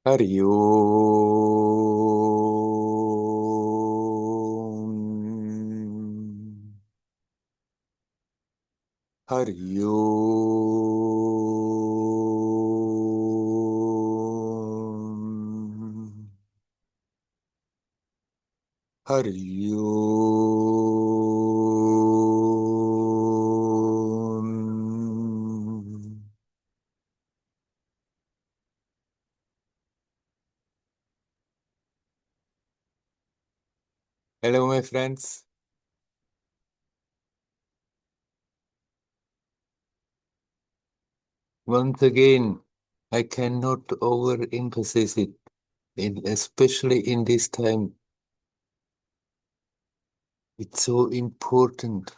Hari Om. Hari Om. Hari Om. Hello, my friends. Once again, I cannot overemphasize it, especially in this time. It's so important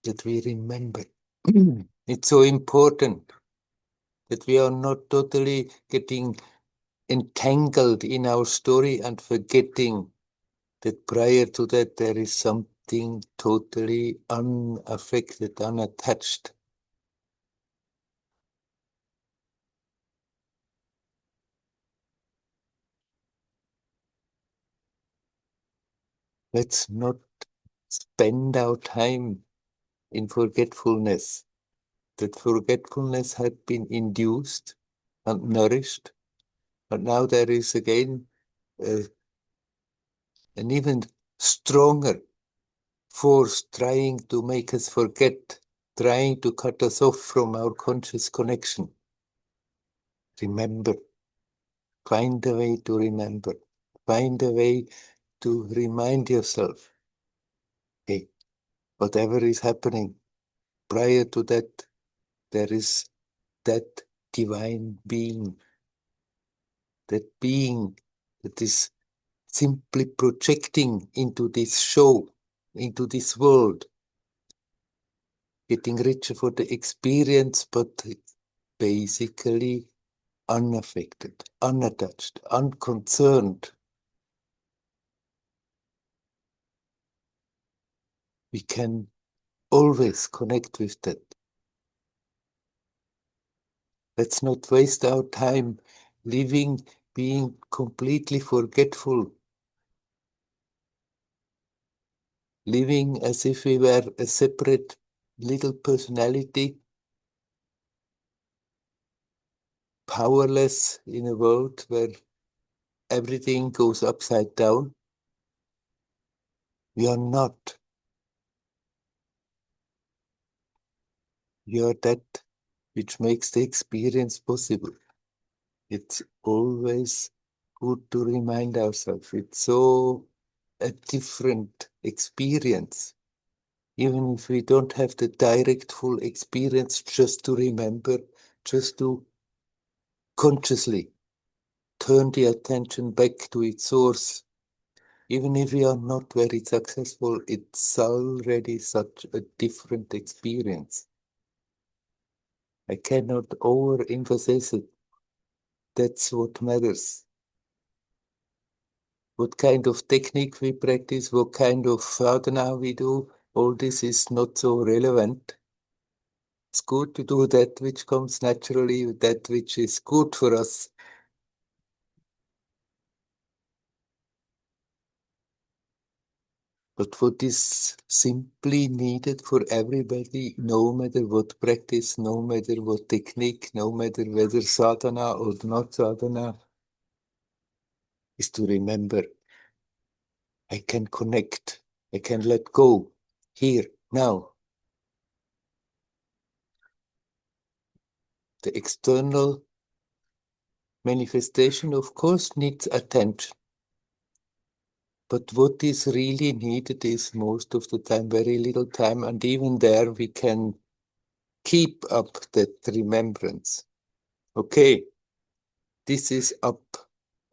that we remember. It's so important that we are not totally getting entangled in our story and forgetting that prior to that there is something totally unaffected, unattached. Let's not spend our time in forgetfulness. That forgetfulness had been induced and nourished, but now there is again an even stronger force trying to make us forget, trying to cut us off from our conscious connection. Remember, find a way to remember, find a way to remind yourself, hey, whatever is happening, prior to that, there is that divine being that is simply projecting into this show, into this world, getting richer for the experience, but basically unaffected, unattached, unconcerned. We can always connect with that. Let's not waste our time living, being completely forgetful, living as if we were a separate little personality, powerless in a world where everything goes upside down. We are not. We are that which makes the experience possible. It's always good to remind ourselves. It's so a different experience. Even if we don't have the direct full experience, just to remember, just to consciously turn the attention back to its source. Even if we are not very successful, it's already such a different experience. I cannot overemphasize it. That's what matters. What kind of technique we practice, what kind of sadhana we do, all this is not so relevant. It's good to do that which comes naturally, that which is good for us. But what is simply needed for everybody, no matter what practice, no matter what technique, no matter whether sadhana or not sadhana, is to remember, I can connect, I can let go, here, now. The external manifestation, of course, needs attention. But what is really needed is most of the time very little time, and even there we can keep up that remembrance. Okay, this is up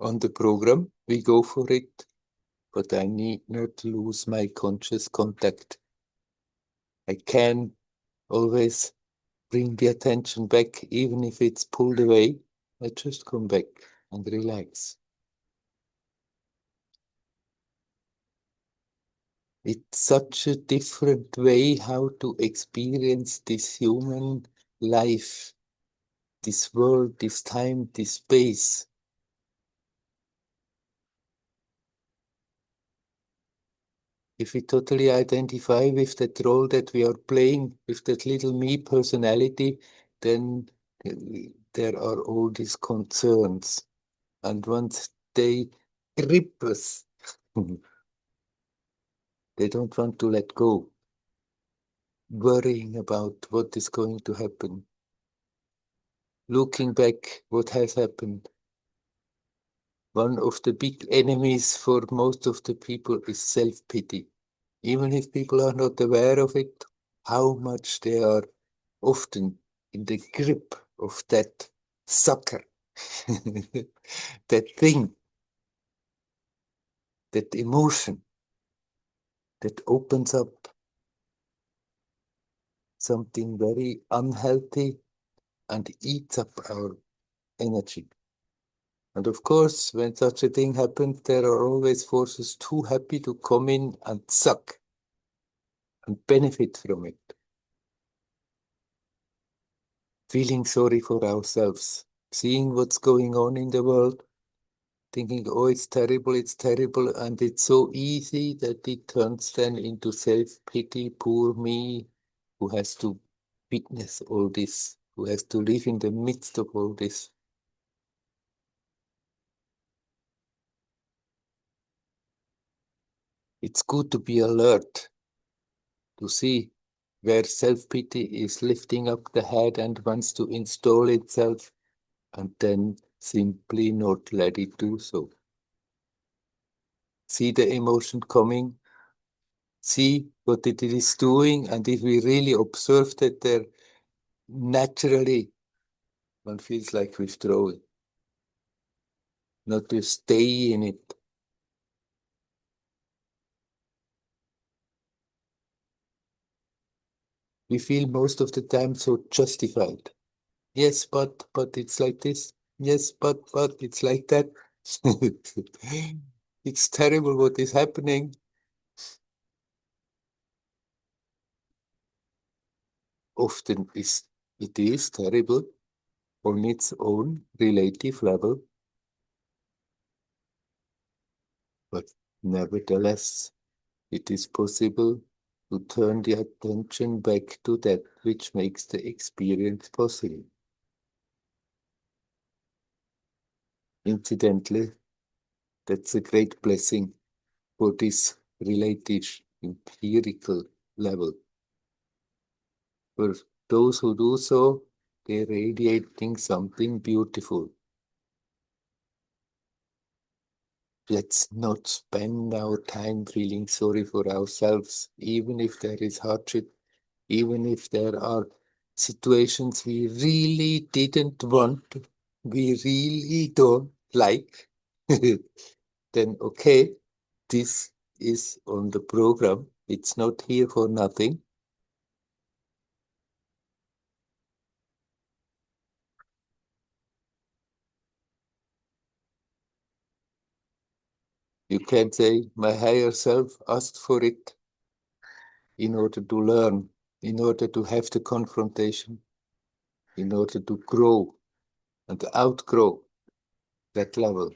on the program. We go for it, but I need not lose my conscious contact. I can always bring the attention back, even if it's pulled away. I just come back and relax. It's such a different way how to experience this human life. this world, this time, this space. If we totally identify with that role that we are playing, with that little me personality, then there are all these concerns. And once they grip us, they don't want to let go, worrying about what is going to happen, looking back what has happened. One of the big enemies for most of the people is self-pity. Even if people are not aware of it, how much they are often in the grip of that sucker, that thing, that emotion that opens up something very unhealthy and eats up our energy. And of course, when such a thing happens, there are always forces too happy to come in and suck and benefit from it. Feeling sorry for ourselves, seeing what's going on in the world, thinking, oh, it's terrible, and it's so easy that it turns then into self-pity, poor me, who has to witness all this, who has to live in the midst of all this. It's good to be alert, to see where self-pity is lifting up the head and wants to install itself, and then simply not let it do so. See the emotion coming, see what it is doing, and if we really observe that there naturally one feels like withdrawing, not to stay in it. We feel most of the time so justified. Yes, but it's like this. Yes, but it's like that. It's terrible what is happening. Often it is terrible on its own relative level, but nevertheless, it is possible to turn the attention back to that which makes the experience possible. Incidentally, that's a great blessing for this relative empirical level. For those who do so, they're radiating something beautiful. Let's not spend our time feeling sorry for ourselves, even if there is hardship, even if there are situations we really didn't want, we really don't like, then okay, this is on the program. It's not here for nothing. You can say, my higher self asked for it in order to learn, in order to have the confrontation, in order to grow and outgrow that level,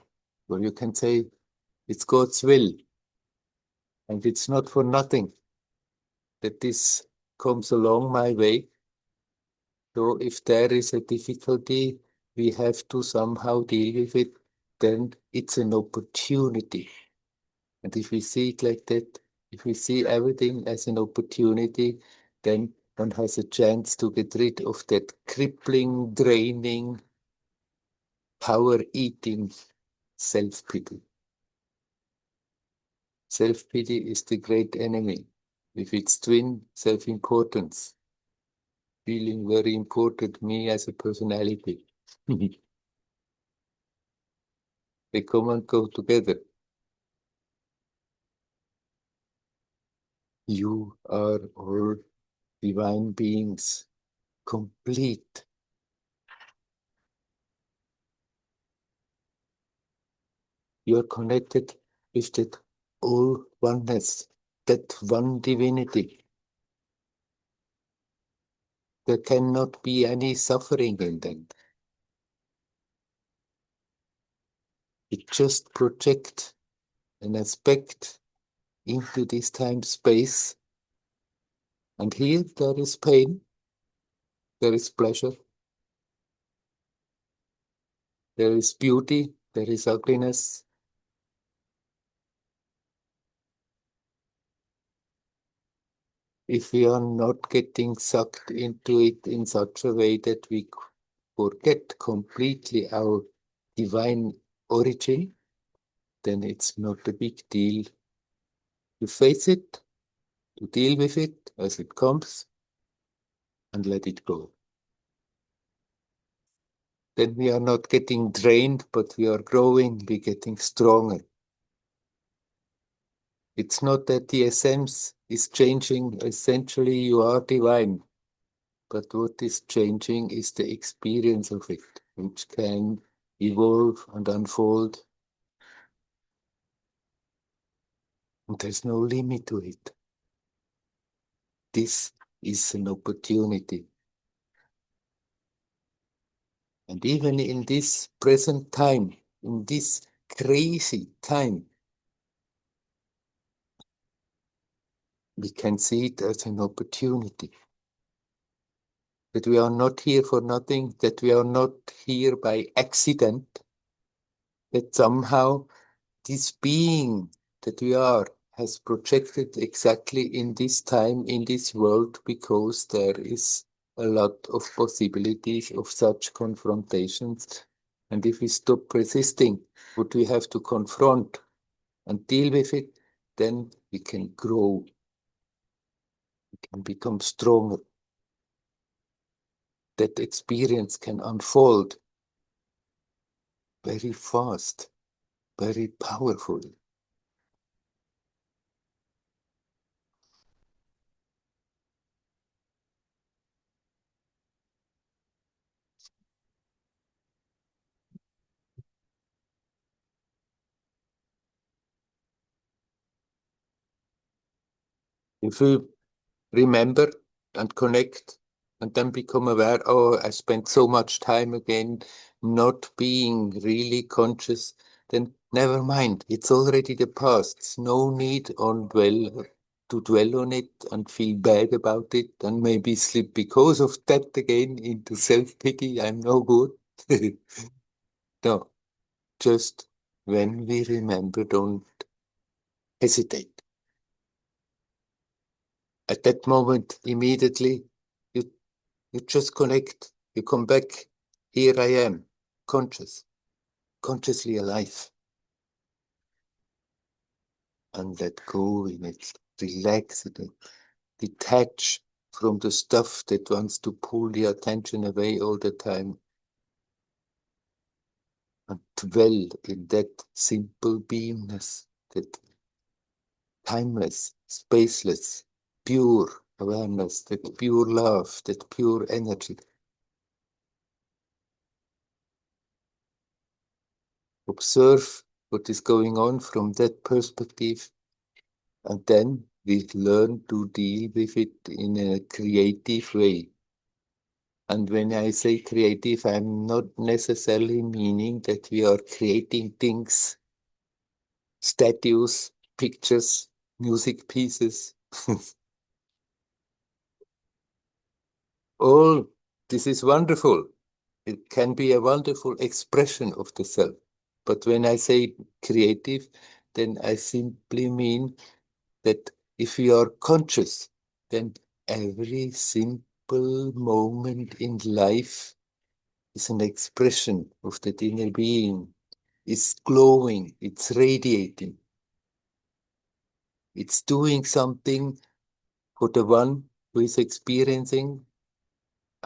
where you can say, it's God's will, and it's not for nothing that this comes along my way. So if there is a difficulty, we have to somehow deal with it, then it's an opportunity. And if we see it like that, if we see everything as an opportunity, then one has a chance to get rid of that crippling, draining, power-eating self-pity. Self-pity is the great enemy with its twin self-importance, feeling very important, me as a personality. They come and go together. You are all divine beings, complete. You are connected with that all oneness, that one divinity. There cannot be any suffering in that. It just projects an aspect into this time-space. And here there is pain, there is pleasure, there is beauty, there is ugliness. If we are not getting sucked into it in such a way that we forget completely our divine origin, then it's not a big deal to face it, to deal with it as it comes, and let it go. Then we are not getting drained, but we are growing, we're getting stronger. It's not that the essence is changing, essentially you are divine, but what is changing is the experience of it, which can evolve and unfold, and there's no limit to it. This is an opportunity. And even in this present time, in this crazy time, we can see it as an opportunity. That we are not here for nothing, that we are not here by accident, that somehow this being that we are has projected exactly in this time, in this world, because there is a lot of possibilities of such confrontations. And if we stop resisting what we have to confront and deal with it, then we can grow, we can become stronger. That experience can unfold very fast, very powerful. If we remember and connect and then become aware, oh, I spent so much time again not being really conscious, then never mind. It's already the past. It's no need to dwell on it and feel bad about it and maybe slip because of that again into self-pity. I'm no good. No, just when we remember, don't hesitate. At that moment, immediately, you You just connect. You come back. Here I am, conscious, consciously alive. And let go in it. Relax in it. Detach from the stuff that wants to pull the attention away all the time. And dwell in that simple beingness, that timeless, spaceless, pure awareness, that pure love, that pure energy. Observe what is going on from that perspective, and then we learn to deal with it in a creative way. And when I say creative, I'm not necessarily meaning that we are creating things, statues, pictures, music pieces. All this is wonderful. It can be a wonderful expression of the self. But when I say creative, then I simply mean that if we are conscious, then every simple moment in life is an expression of that inner being. It's glowing, it's radiating, it's doing something for the one who is experiencing,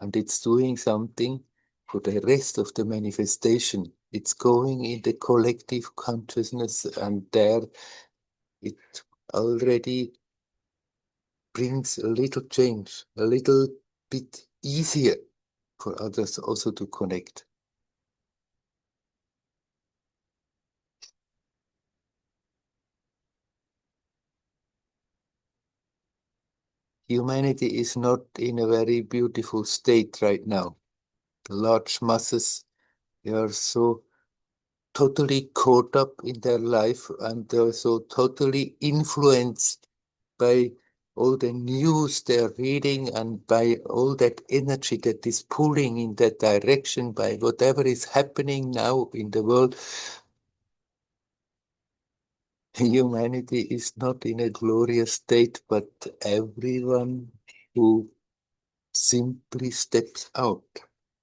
and it's doing something for the rest of the manifestation. It's going in the collective consciousness, and there it already brings a little change, a little bit easier for others also to connect. Humanity is not in a very beautiful state right now. The large masses, they are so totally caught up in their life and also totally influenced by all the news they're reading and by all that energy that is pulling in that direction, by whatever is happening now in the world. Humanity is not in a glorious state, but everyone who simply steps out,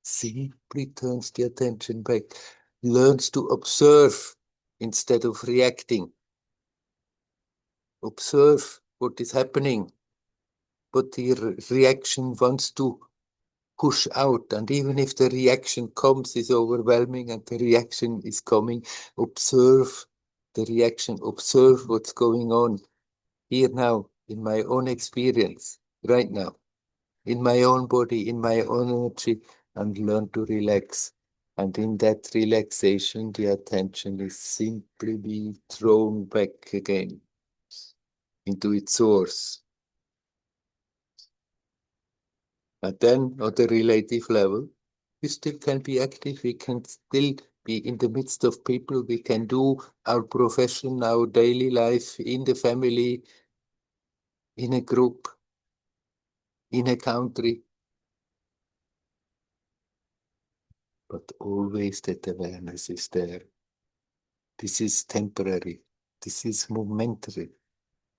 simply turns the attention back, learns to observe instead of reacting. Observe what is happening, but the reaction wants to push out. And even if the reaction comes, is overwhelming, and the reaction is coming, observe the reaction, observe what's going on here now in my own experience, right now, in my own body, in my own energy, and learn to relax. And in that relaxation, the attention is simply being thrown back again into its source. And then, on the relative level, we still can be active, we can still be in the midst of people, we can do our profession, our daily life, in the family, in a group, in a country, but always that awareness is there. This is temporary. This is momentary.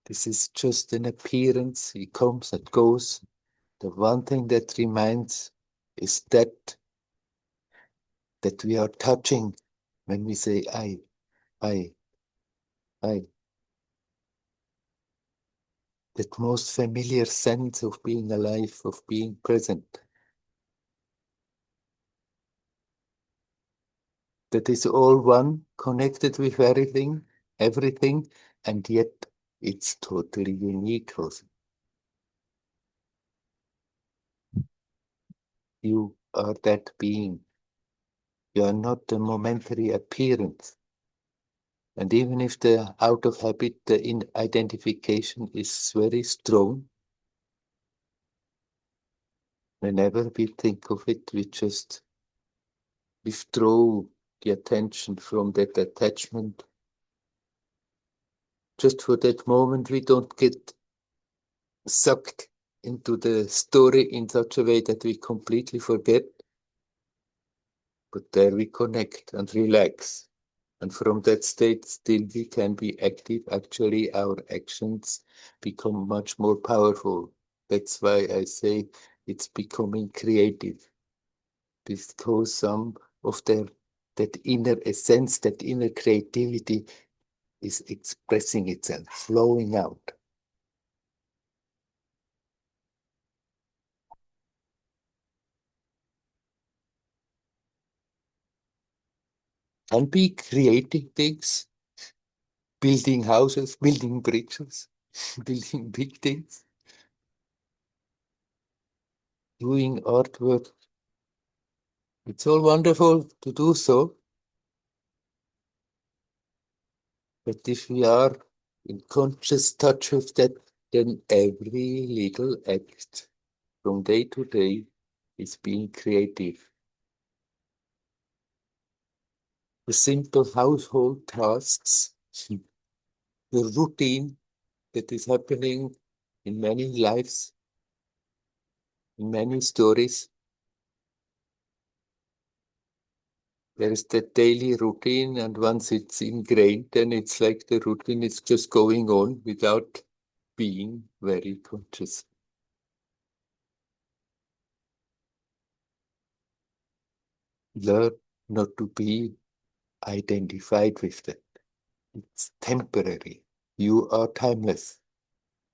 This is just an appearance. It comes and goes. The one thing that remains is that we are touching when we say I, I. That most familiar sense of being alive, of being present. That is all one, connected with everything, and yet it's totally unique also. You are that being. You are not a momentary appearance. And even if the out of habit, the identification is very strong, whenever we think of it, we just withdraw the attention from that attachment. Just for that moment, we don't get sucked into the story in such a way that we completely forget, but there we connect and relax. And from that state, still we can be active. Actually, our actions become much more powerful. That's why I say it's becoming creative, because some of that inner essence, that inner creativity is expressing itself, flowing out. And be creating things, building houses, building bridges, building big things, doing artwork. It's all wonderful to do so, but if we are in conscious touch with that, then every little act from day to day is being creative. The simple household tasks, the routine that is happening in many lives, in many stories. There is the daily routine, and once it's ingrained, then it's like the routine is just going on without being very conscious. Learn not to be identified with that. It's temporary. You are timeless.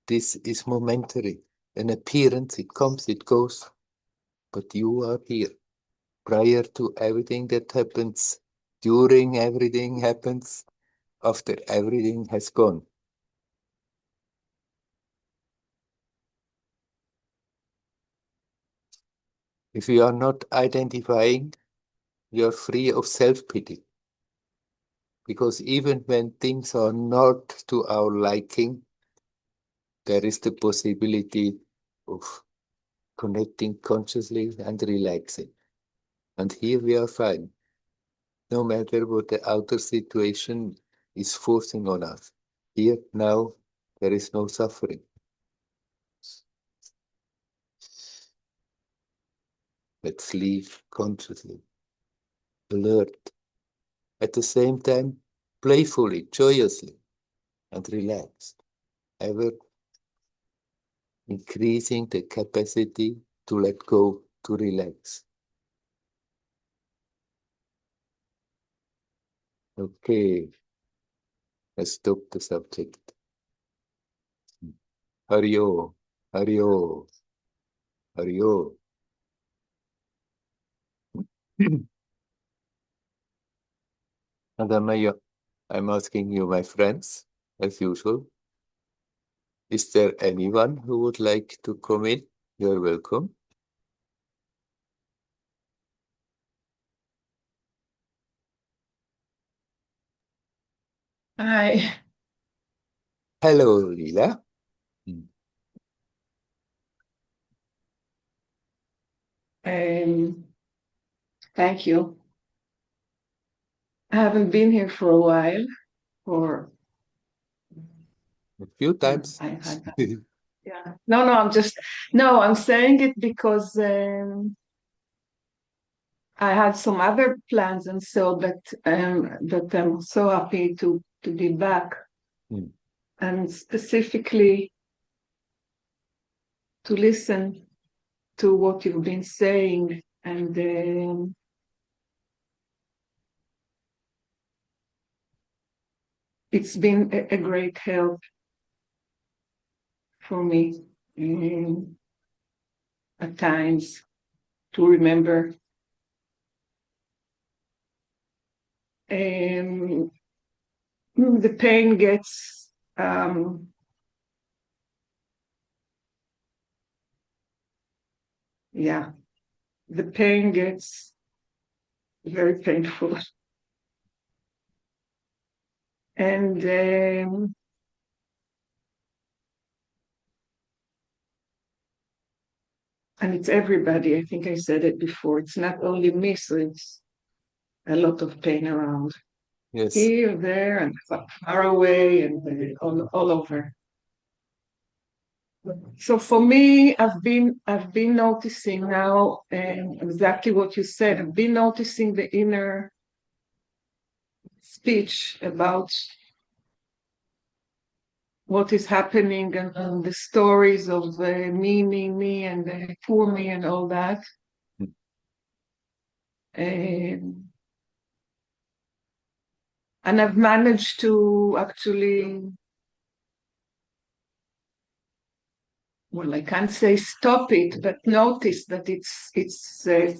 This is momentary. An appearance, it comes, it goes, but you are here. Prior to everything that happens, during everything happens, after everything has gone. If you are not identifying, you are free of self-pity. Because even when things are not to our liking, there is the possibility of connecting consciously and relaxing. And here we are fine. no matter what the outer situation is forcing on us. Here, now, there is no suffering. Let's live consciously, alert, at the same time, playfully, joyously, and relaxed, ever increasing the capacity to let go, to relax. Okay, let's stop the subject. Hario, Hario, Hario. And I'm asking you, my friends, as usual, is there anyone who would like to come in? You're welcome. Hi. Hello, Lila. Thank you. I haven't been here for a while, or A few yeah, times. I had that. Yeah. No, no, I'm saying it because I had some other plans and so, but I'm so happy to be back Hmm. and specifically to listen to what you've been saying. And it's been a great help for me at times to remember. Um, the pain gets yeah, the pain gets very painful, and and it's everybody. I think I said it before. It's not only me, so it's a lot of pain around Yes. here, there, and far away, and all over. So for me, I've been noticing now exactly what you said. I've been noticing the inner speech about what is happening and the stories of me, and poor me, and all that. Hmm. Um, and I've managed to actually, well, I can't say stop it, but notice that it's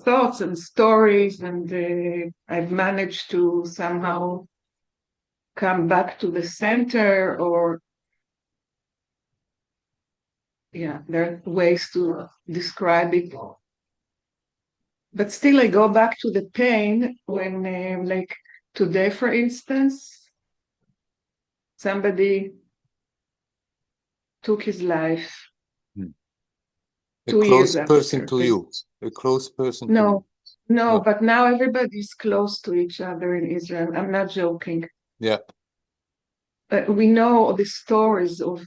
thoughts and stories, and I've managed to somehow come back to the center, or yeah, there are ways to describe it. But still, I go back to the pain when, like today, for instance, somebody took his life Hmm. A 2 years close person after. to you. A close person to you. No, no, No. but now everybody's close to each other in Israel. I'm not joking. Yeah. We know the stories of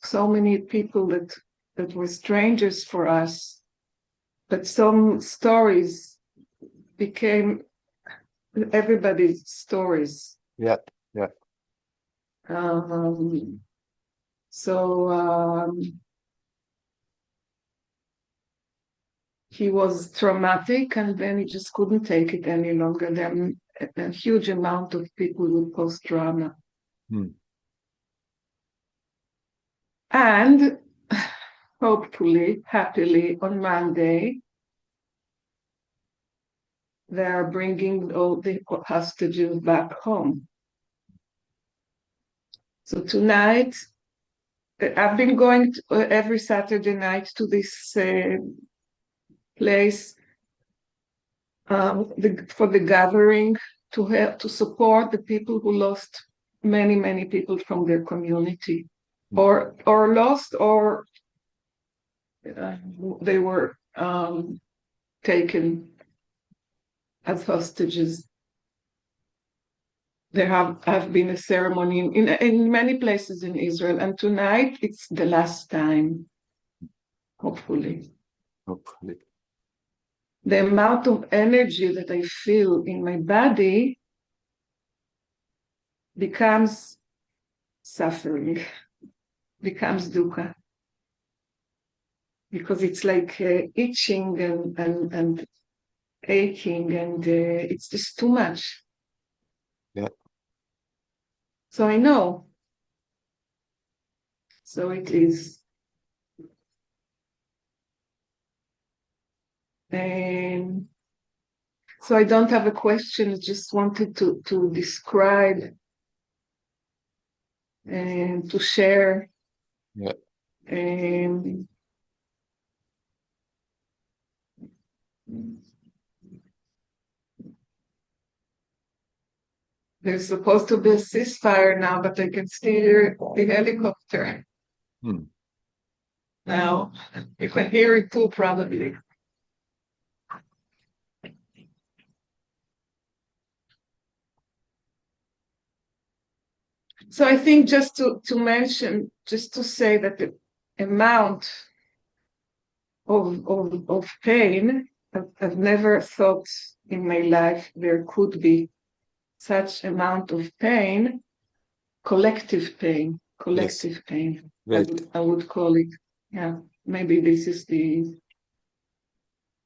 so many people that were strangers for us, but some stories became everybody's stories. Yeah. Yeah. Um, so he was traumatic, and then he just couldn't take it any longer. There are a huge amount of people with post-trauma. Hmm. And hopefully, happily, on Monday, they are bringing all the hostages back home. So tonight, I've been going every Saturday night to this place for the gathering to help to support the people who lost many people from their community, Hmm. or lost, or uh, they were taken as hostages. there have been a ceremony in many places in Israel, and tonight it's the last time, hopefully. Hopefully. The amount of energy that I feel in my body becomes suffering, becomes dukkha, because it's like itching and aching, and it's just too much. Yeah. So I know. So it is. And so I don't have a question. I just wanted to describe and to share. Yeah. And there's supposed to be a ceasefire now, but I can still hear the helicopter Hmm. now. You can hear it too, probably. So I think just to mention, just to say that the amount of pain, I've never thought in my life there could be such amount of pain, Yes. collective pain, Right. I would call it. Yeah, maybe this is the,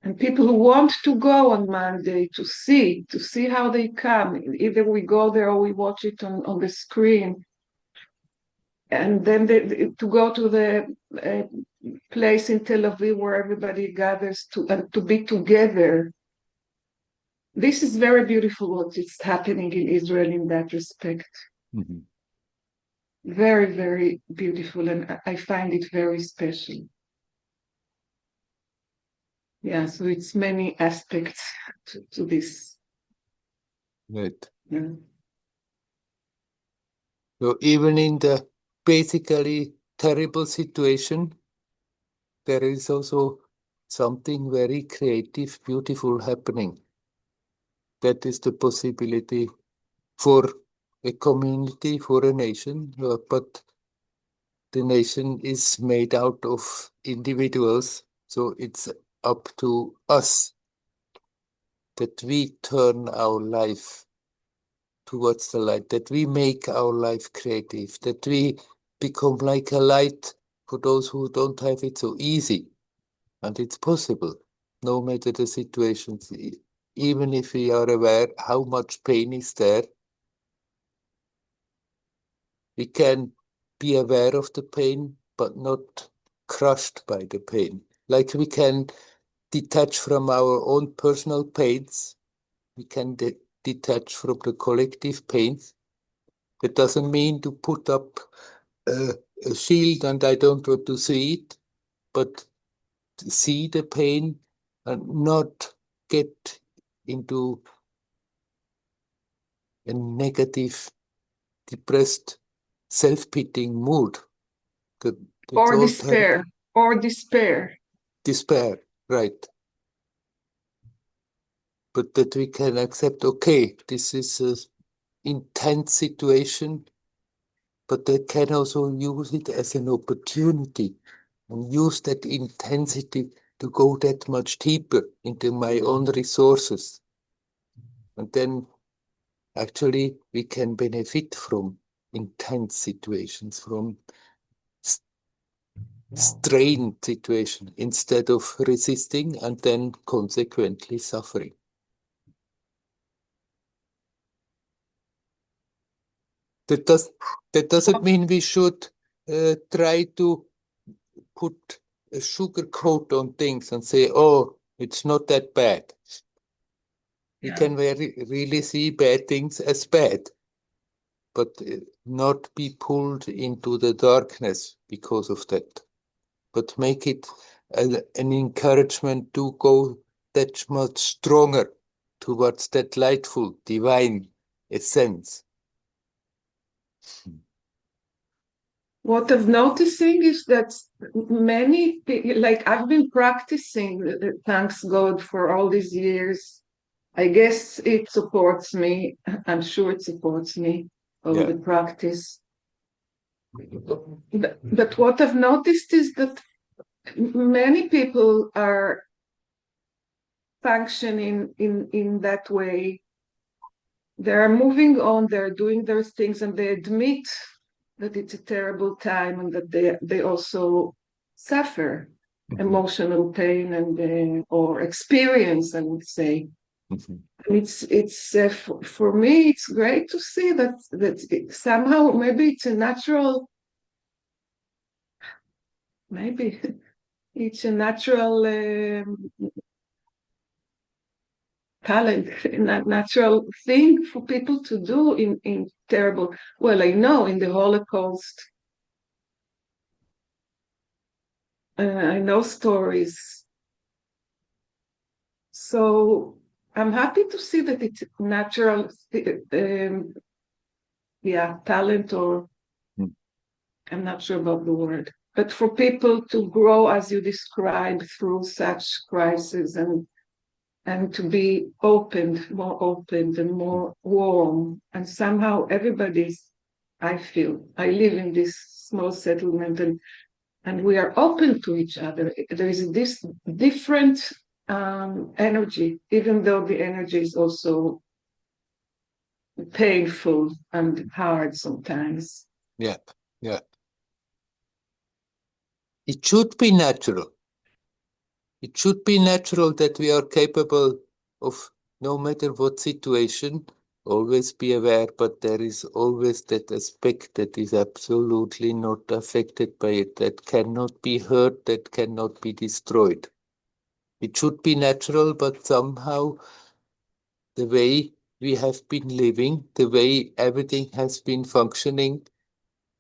and people who want to go on Monday to see how they come. Either we go there or we watch it on the screen. And then to go to the uh, place in Tel Aviv where everybody gathers to be together. This is very beautiful what is happening in Israel in that respect. Mhm. Very, very beautiful, and I find it very special. Yeah, so it's many aspects to this. Right. Yeah. So even in the basically terrible situation, there is also something very creative, beautiful happening. That is the possibility for a community, for a nation, but the nation is made out of individuals. So it's up to us that we turn our life towards the light, that we make our life creative, that we become like a light for those who don't have it so easy. And it's possible, no matter the situations, even if we are aware how much pain is there, we can be aware of the pain, but not crushed by the pain. Like we can detach from our own personal pains, we can detach from the collective pains. That doesn't mean to put up a, a shield and I don't want to see it, but to see the pain and not get into a negative, depressed, self-pitying mood. That, that's Or all terrible. despair, or despair. Despair, right? But that we can accept, okay, this is an intense situation, but I can also use it as an opportunity and use that intensity to go that much deeper into my own resources. And then actually we can benefit from intense situations, from strained situation instead of resisting and then consequently suffering. That does that doesn't mean we should try to put a sugar coat on things and say, "Oh, it's not that bad." We Yeah. can really see bad things as bad, but not be pulled into the darkness because of that. But make it an encouragement to go that much stronger towards that lightful, divine essence. What I'm noticing is that like I've been practicing, thanks God, for all these years, I guess it supports me. I'm sure it supports me, all Yeah. the practice. But what I've noticed is that many people are functioning in that way. They're moving on, they're doing their things, and they admit that it's a terrible time and that they also suffer Mhm. emotional pain and or experience, I would say. Mhm. It's for me, it's great to see that somehow maybe it's a natural, maybe it's a natural talent, a natural thing for people to do in terrible. Well, I know in the Holocaust, I know stories. So I'm happy to see that it's natural, yeah, talent, or Mm. I'm not sure about the word, but for people to grow as you describe through such crises and to be more open and more warm. And somehow everybody's, I feel, I live in this small settlement and we are open to each other. There is this different energy, even though the energy is also painful and hard sometimes. Yeah. Yeah. It should be natural. It should be natural that we are capable of, no matter what situation, always be aware, but there is always that aspect that is absolutely not affected by it, that cannot be hurt, that cannot be destroyed. It should be natural, but somehow the way we have been living, the way everything has been functioning,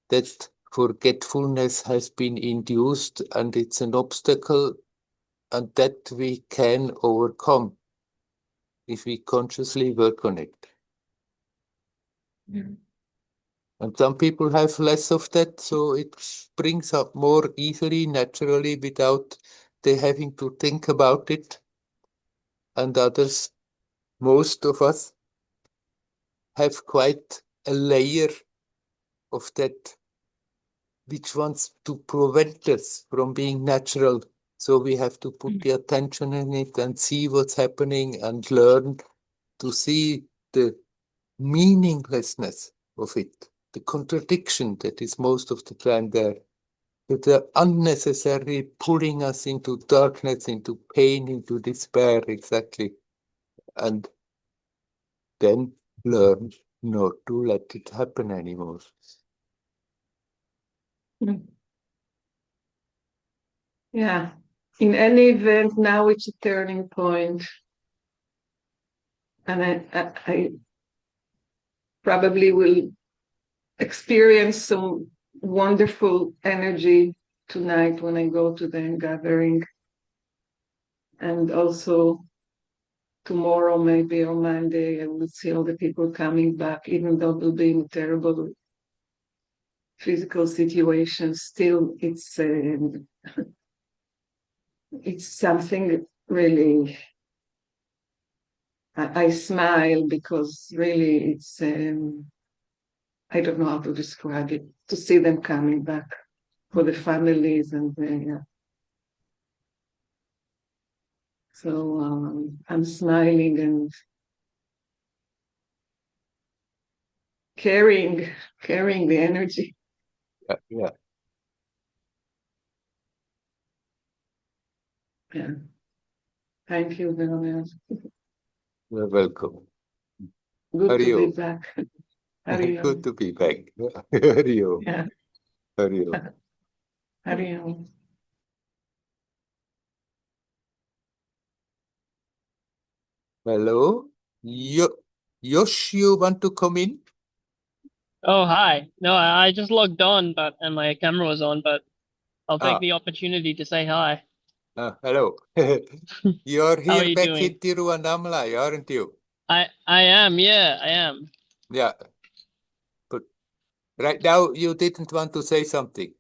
that forgetfulness has been induced and it's an obstacle and that we can overcome if we consciously work on it. Mm. And some people have less of that, so it springs up more easily, naturally, without they having to think about it. And others, most of us, have quite a layer of that which wants to prevent us from being natural. So we have to put the attention in it and see what's happening and learn to see the meaninglessness of it, the contradiction that is most of the time there, the unnecessary pulling us into darkness, into pain, into despair, exactly. And then learn not to let it happen anymore. Mm. Yeah. In any event, now it's a turning point, and I probably will experience some wonderful energy tonight when I go to the gathering, and also tomorrow, maybe on Monday, I will see all the people coming back, even though they'll be in terrible physical situations. Still, it's something really. I smile because really it's I don't know how to describe it, to see them coming back for the families and so I'm smiling and carrying the energy. Yeah, yeah. Yeah. Thank you, Werner. You're welcome. How Good are to be you? back. How are Good you? to be back. How are you? Yeah. How are you? How are you? Hello? Yosh, you want to come in? Oh, hi. No, I just logged on, but and my camera was on, but I'll take Ah, the opportunity to say hi. hello. You're How are here you back in doing? Tiruvannamalai, aren't you? I am, yeah, I am. Yeah, but right now you didn't want to say something.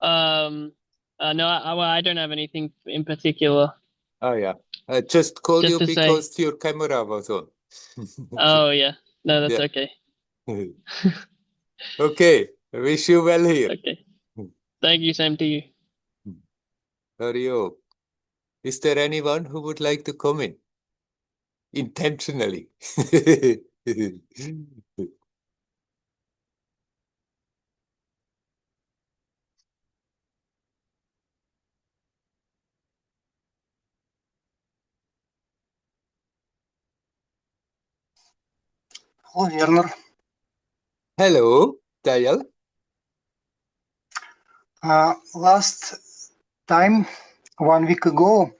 Um, no, well, I don't have anything in particular. Oh, yeah. I just called Just you to say. because your camera was on. Oh yeah. No, that's Yeah. okay. Okay, I wish you well here. Okay. Thank you, same to you. Hurry. Is there anyone who would like to come in? Intentionally. Hello, Werner. Hello, Dayal. Last time, 1 week ago,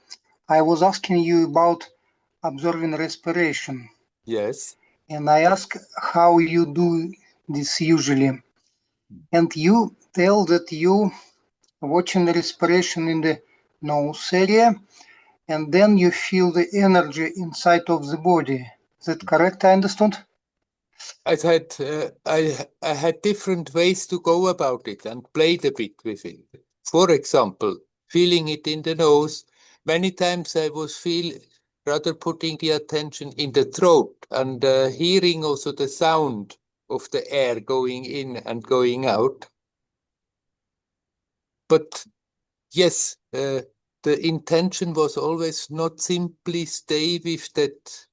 I was asking you about observing respiration, Yes. and I asked how you do this usually. And you tell that you watching the respiration in the nose area, and then you feel the energy inside of the body. Is that correct? I understood? I had different ways to go about it and played a bit with it. For example, feeling it in the nose. Many times I was rather putting the attention in the throat and hearing also the sound of the air going in and going out. But yes, the intention was always not simply stay with that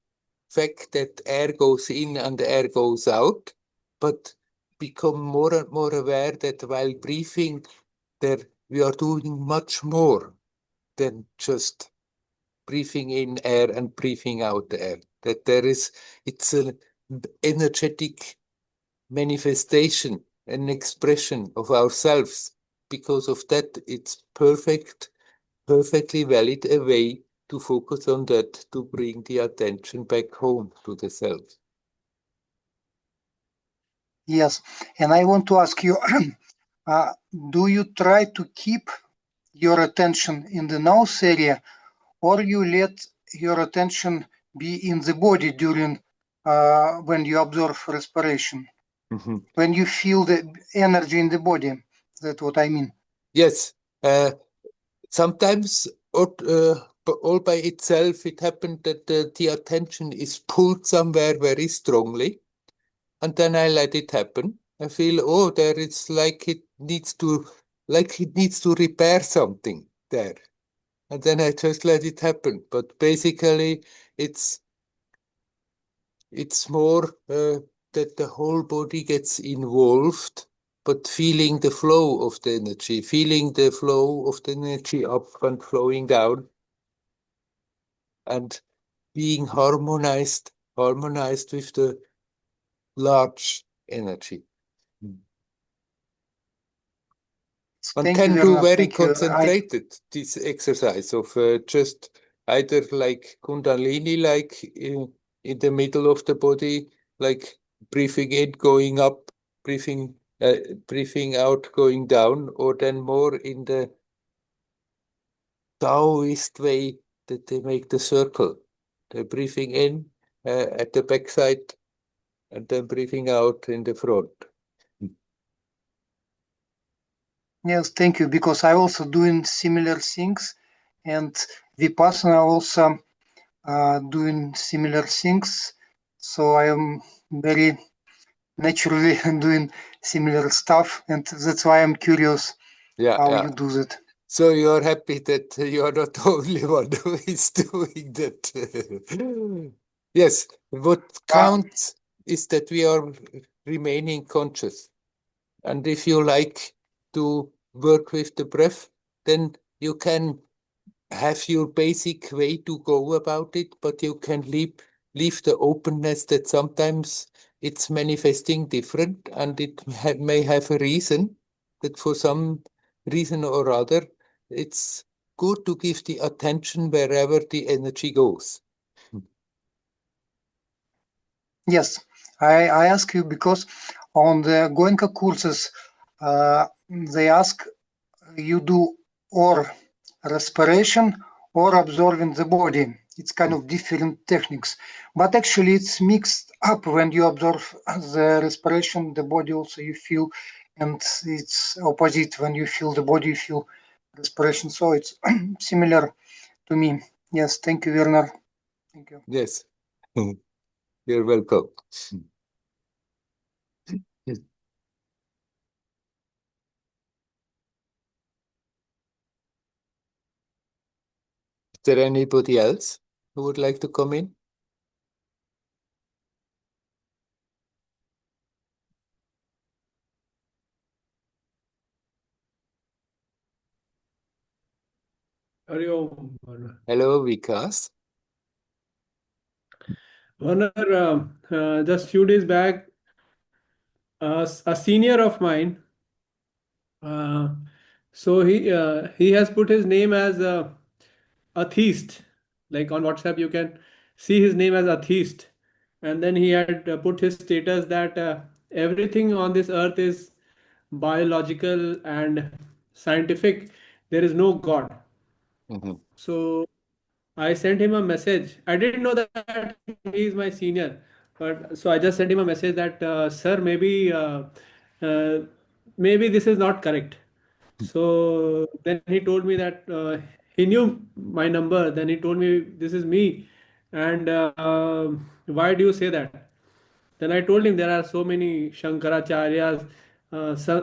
fact that air goes in and air goes out, but become more and more aware that while breathing, there we are doing much more than just breathing in air and breathing out air. That it's an energetic manifestation, an expression of ourselves. Because of that, it's perfectly valid a way to focus on that, to bring the attention back home to the self. Yes. And I want to ask you, do you try to keep your attention in the nose area, or you let your attention be in the body during when you observe respiration? Mhm. When you feel the energy in the body? That's what I mean. Yes, sometimes all by itself, it happened that the attention is pulled somewhere very strongly, and then I let it happen. I feel, oh, there it's like it needs to repair something there, and then I just let it happen. But basically, it's more that the whole body gets involved, but feeling the flow of the energy, feeling the flow of the energy up and flowing down, and being harmonized with the large energy. One Thank you, can do Werner. very Thank you. concentrated this exercise of just either like Kundalini, like in the middle of the body, like breathing in, going up, breathing out, going down, or then more in the Taoist way that they make the circle. They're breathing in at the backside and then breathing out in the front. Yes, thank you. Because I also doing similar things, and Vipassana also doing similar things. So I am very naturally doing similar stuff, and that's why I'm curious how you do that. So you're happy that you're not the only one who is doing that. Yes, what counts is that we are remaining conscious. And if you like to work with the breath, then you can have your basic way to go about it, but you can leave the openness that sometimes it's manifesting different, and it may have a reason that for some reason or other, it's good to give the attention wherever the energy goes. Yes, I ask you because on the Goenka courses, they ask you do or respiration or observing the body. It's kind of different techniques, but actually it's mixed up when you observe the respiration, the body also you feel, and it's opposite when you feel the body, you feel respiration. So it's similar to me. Yes, thank you, Werner. Thank you. Yes, you're welcome. Is there anybody else who would like to come in? Hari Om, Werner. Hello, Vikas. Werner, just few days back, a senior of mine, uh, so he has put his name as atheist. Like on WhatsApp, you can see his name as atheist, and then he had put his status that everything on this earth is biological and scientific. There is no God. Mhm. So I sent him a message. I didn't know that he is my senior, but so I just sent him a message that, sir, uh, maybe this is not correct. So then he told me that he knew my number. Then he told me this is me, and why do you say that? Then I told him there are so many Shankaracharyas,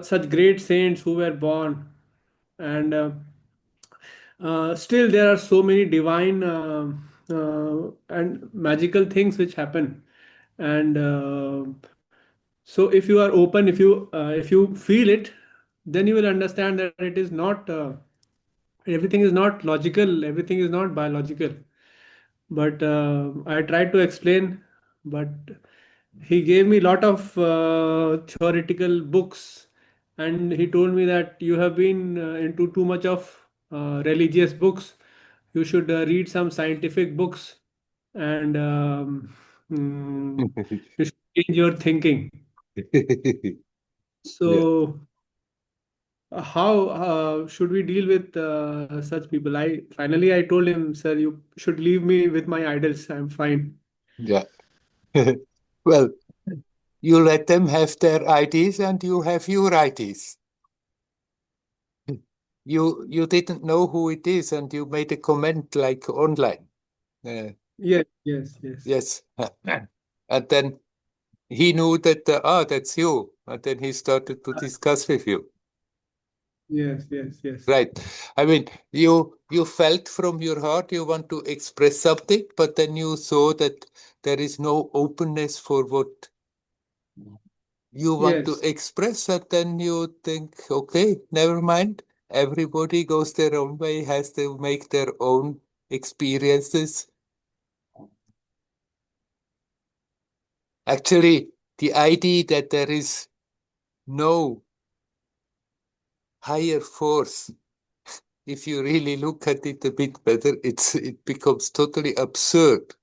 such great saints who were born, and still there are so many divine and magical things which happen. And so if you are open, if you feel it, then you will understand that it is not everything is not logical, everything is not biological. But I tried to explain, but he gave me a lot of theoretical books, and he told me that you have been into too much of religious books. You should read some scientific books, and you should change your thinking. Yeah, So how should we deal with such people? I told him, sir, you should leave me with my idols. I'm fine. yeah. Well, you let them have their ideas and you have your ideas. You didn't know who it is and you made a comment like online. Yes, yes, yes, Yes. And then he knew that, that's you. And then he started to discuss with you. yes, yes, yes, Right. I mean, you felt from your heart you want to express something, but then you saw that there is no openness for what you want to yes, express, and then you think, okay, never mind. Everybody goes their own way, has to make their own experiences. Actually, the idea that there is no higher force, if you really look at it a bit better, it becomes totally absurd.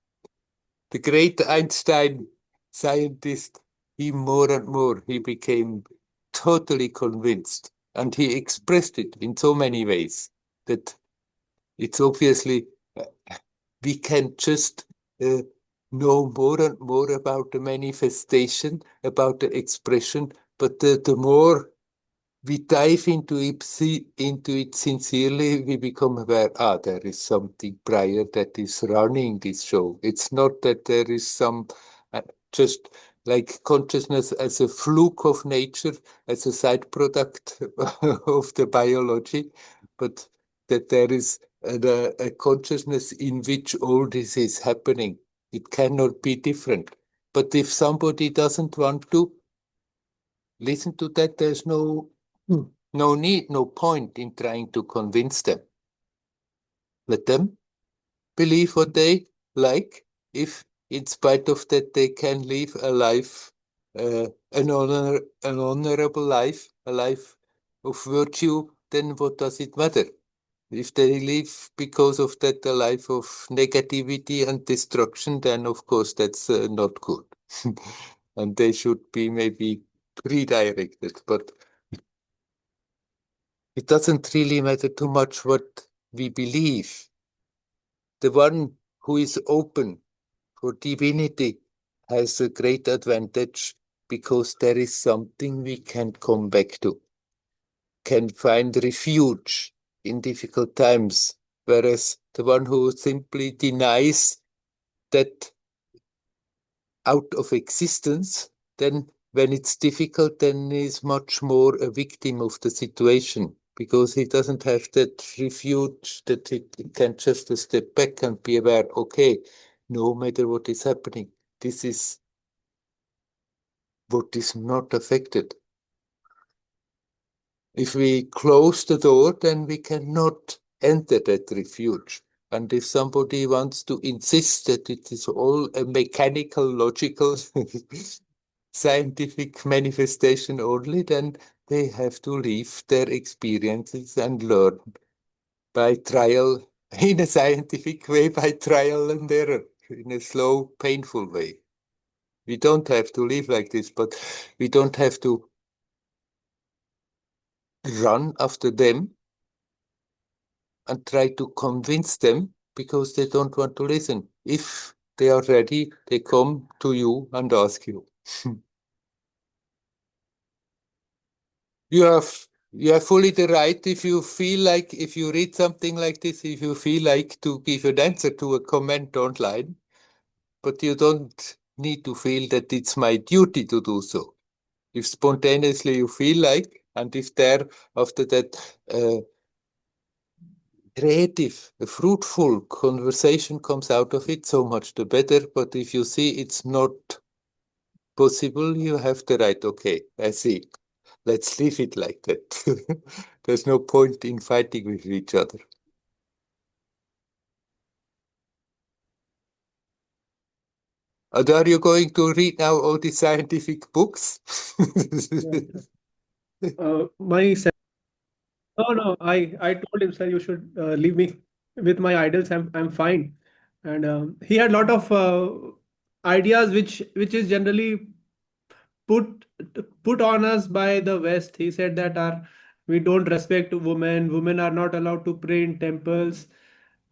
The great Einstein scientist, he more and more, he became totally convinced. And he expressed it in so many ways that it's obviously uh, we can just uh, know more and more about the manifestation, about the expression, but the more we dive into it sincerely, we become aware, there is something prior that is running this show. It's not that there is some uh, just like consciousness as a fluke of nature, as a side product of the biology, but that there is a consciousness in which all this is happening. It cannot be different. But if somebody doesn't want to listen to that, there's no need, no point in trying to convince them. Let them believe what they like. If, in spite of that, they can live a life, an honorable life, a life of virtue, then what does it matter? If they live because of that a life of negativity and destruction, then of course that's not good. And they should be maybe redirected. But it doesn't really matter too much what we believe. The one who is open for divinity has a great advantage because there is something we can come back to, can find refuge in difficult times. Whereas the one who simply denies that out of existence, then when it's difficult, then he's much more a victim of the situation because he doesn't have that refuge that he can just step back and be aware, okay, no matter what is happening, this is what is not affected. If we close the door, then we cannot enter that refuge. And if somebody wants to insist that it is all a mechanical, logical, scientific manifestation only, then they have to leave their experiences and learn by trial, in a scientific way, by trial and error, in a slow, painful way. We don't have to live like this, but we don't have to run after them and try to convince them because they don't want to listen. If they are ready, they come to you and ask you. You have fully the right if you feel like, if you read something like this, if you feel like to give an answer to a comment online, but you don't need to feel that it's my duty to do so. If spontaneously you feel like, and if there after that creative, a fruitful conversation comes out of it, so much the better. But if you see it's not possible, you have the right, okay, I see. Let's leave it like that. There's no point in fighting with each other. And are you going to read now all the scientific books? My no, I told him, sir, you should leave me with my idols. I'm fine. And he had a lot of ideas which is generally put put on us by the West. He said that our we don't respect women. Women are not allowed to pray in temples.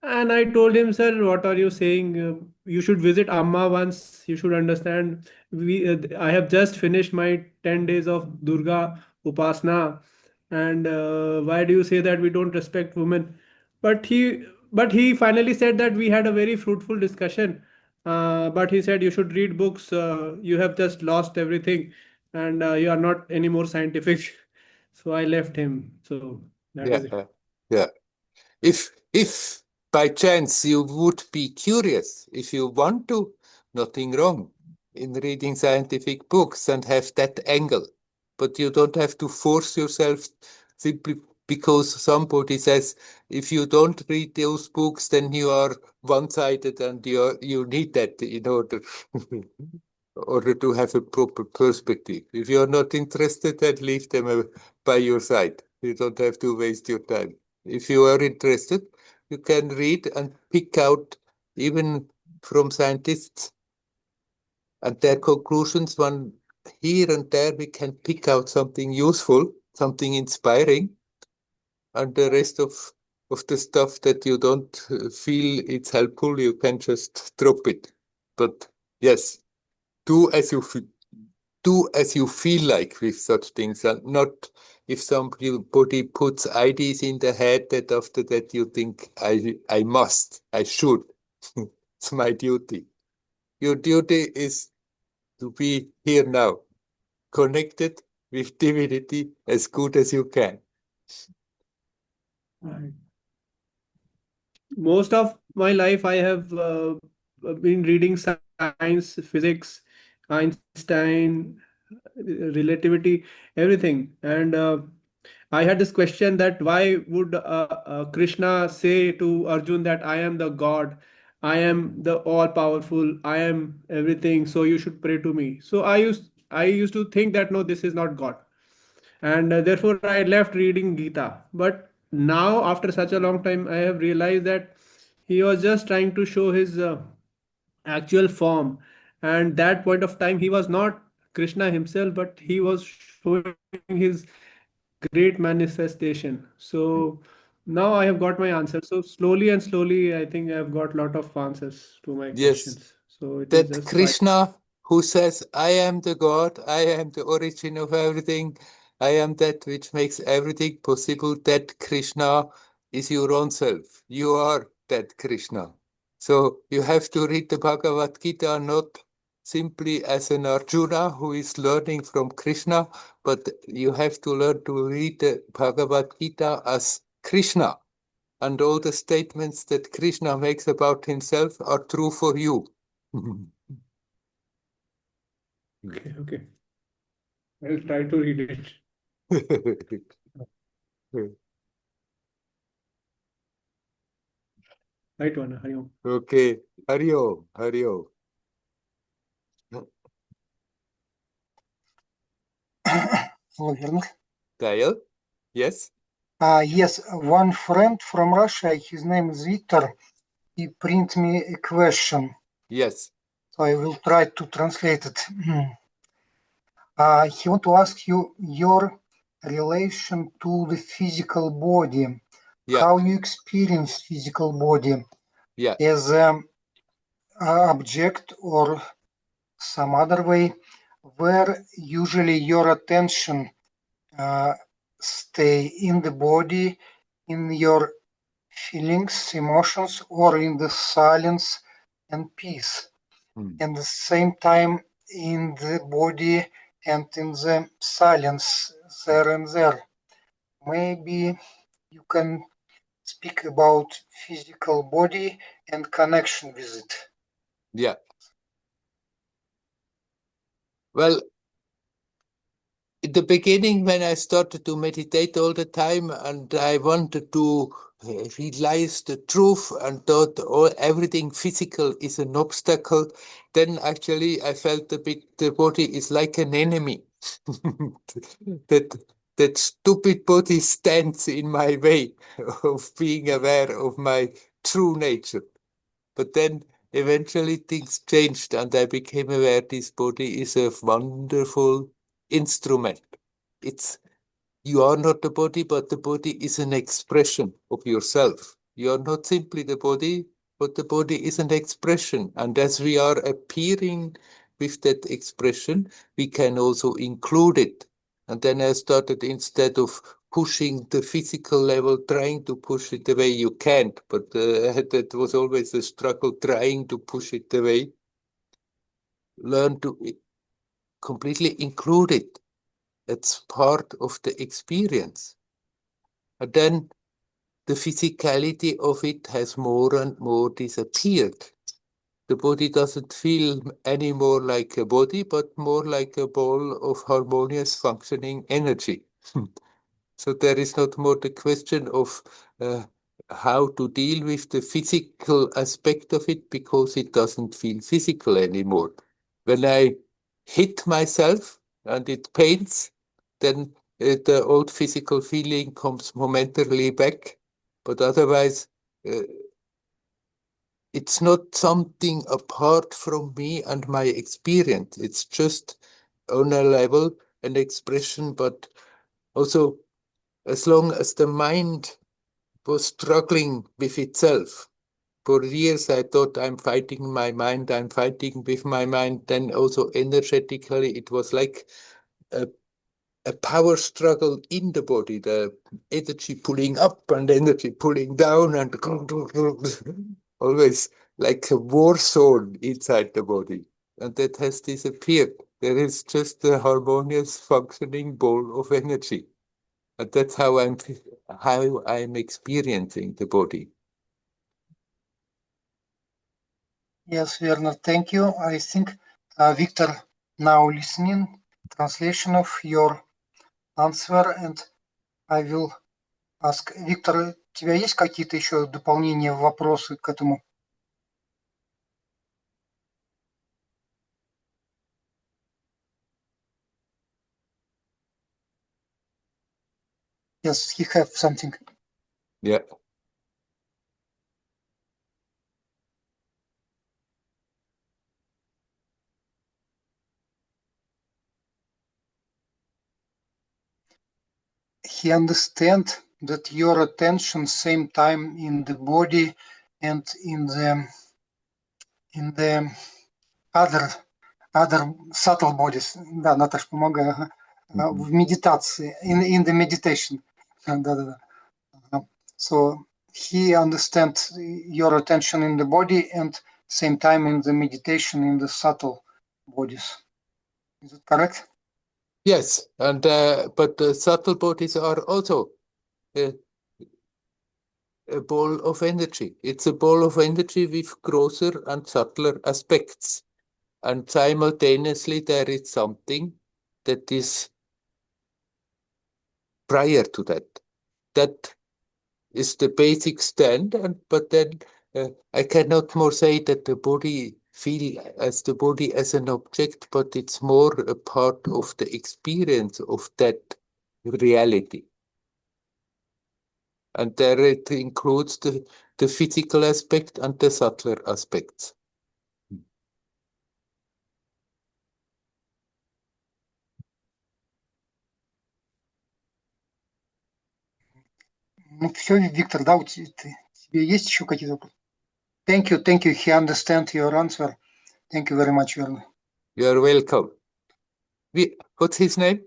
And I told him, sir, what are you saying? You should visit Amma once. You should understand. I have just finished my 10 days of Durga Upasana, and why do you say that we don't respect women? But he finally said that we had a very fruitful discussion. But he said you should read books. You have just lost everything, and you are not any more scientific. So I left him. So that Yeah, is it. yeah. If by chance you would be curious, if you want to, nothing wrong in reading scientific books and have that angle. But you don't have to force yourself simply because somebody says if you don't read those books, then you are one-sided and you need that in order order to have a proper perspective. If you're not interested, then leave them by your side. You don't have to waste your time. If you are interested, you can read and pick out even from scientists and their conclusions. One here and there, we can pick out something useful, something inspiring, and the rest of the stuff that you don't feel it's helpful, you can just drop it. But yes, do as you do as you feel like with such things, and not if somebody puts ideas in the head that after that you think I must, I should. It's my duty. Your duty is to be here now, connected with divinity as good as you can. Right. Most of my life I have been reading science, physics, Einstein, relativity, everything. And I had this question that why would Krishna say to Arjun that I am the God, I am the all powerful, I am everything, so you should pray to me. So I used to think that no, this is not God, and therefore I left reading Gita. But now, after such a long time, I have realized that he was just trying to show his actual form. And that point of time, he was not Krishna himself, but he was showing his great manifestation. So now I have got my answer. So slowly and slowly, I think I have got a lot of answers to my Yes, questions. So it is that just by Krishna who says, I am the God, I am the origin of everything, I am that which makes everything possible, that Krishna is your own self. You are that Krishna. So you have to read the Bhagavad Gita not simply as an Arjuna who is learning from Krishna, but you have to learn to read the Bhagavad Gita as Krishna. And all the statements that Krishna makes about himself are true for you. Okay. I'll try to read it. Right, Werner. Hari Om. Okay. Hari Om. Hari Om. Hello, Werner. Gael? Yes? Yes, one friend from Russia, his name is Victor, he print me a question. Yes. So I will try to translate it. He want to ask you your relation to the physical body, Yeah. how you experience physical body Yeah. as an object or some other way, where usually your attention stay in the body, in your feelings, emotions, or in the silence and peace. And at the same time in the body and in the silence there and there. Maybe you can speak about physical body and connection with it. Yeah. Well, in the beginning, when I started to meditate all the time and I wanted to realize the truth and thought everything physical is an obstacle, then actually I felt a bit the body is like an enemy. that stupid body stands in my way of being aware of my true nature. But then eventually things changed and I became aware this body is a wonderful instrument. You are not the body, but the body is an expression of yourself. You are not simply the body, but the body is an expression. And as we are appearing with that expression, we can also include it. And then I started, instead of pushing the physical level, trying to push it away. You can't, but that was always a struggle, trying to push it away. Learn to completely include it. It's part of the experience. And then the physicality of it has more and more disappeared. The body doesn't feel any more like a body, but more like a ball of harmonious functioning energy. So there is not more the question of how to deal with the physical aspect of it because it doesn't feel physical anymore. When I hit myself and it pains, then the old physical feeling comes momentarily back. But otherwise, it's not something apart from me and my experience. It's just on a level, an expression, but also as long as the mind was struggling with itself. For years, I thought I'm fighting my mind, I'm fighting with my mind. Then also energetically, it was like a power struggle in the body, the energy pulling up and energy pulling down, and always like a war zone inside the body. And that has disappeared. There is just a harmonious functioning ball of energy. And that's how I'm experiencing the body. Yes, Werner, thank you. I think Victor now listening translation of your answer, and I will ask. Виктор, у тебя есть какие-то еще дополнения, вопросы к этому? Yes, he have something. Yeah. He understand that your attention same time in the body and in the other subtle bodies. Да, Наташ, помогай. Ага. В медитации, in the meditation. Да. So he understands your attention in the body and same time in the meditation in the subtle bodies. Is it correct? Yes, and but the subtle bodies are also a ball of energy. It's a ball of energy with grosser and subtler aspects. And simultaneously, there is something that is prior to that. That is the basic stand, but then I cannot more say that the body feel as the body as an object, but it's more a part of the experience of that reality. And there it includes the physical aspect and the subtler aspects. Ну, все, Виктор, да, тебе есть еще какие-то вопросы? Thank you. He understands your answer. Thank you very much, Werner. You're welcome. What's his name?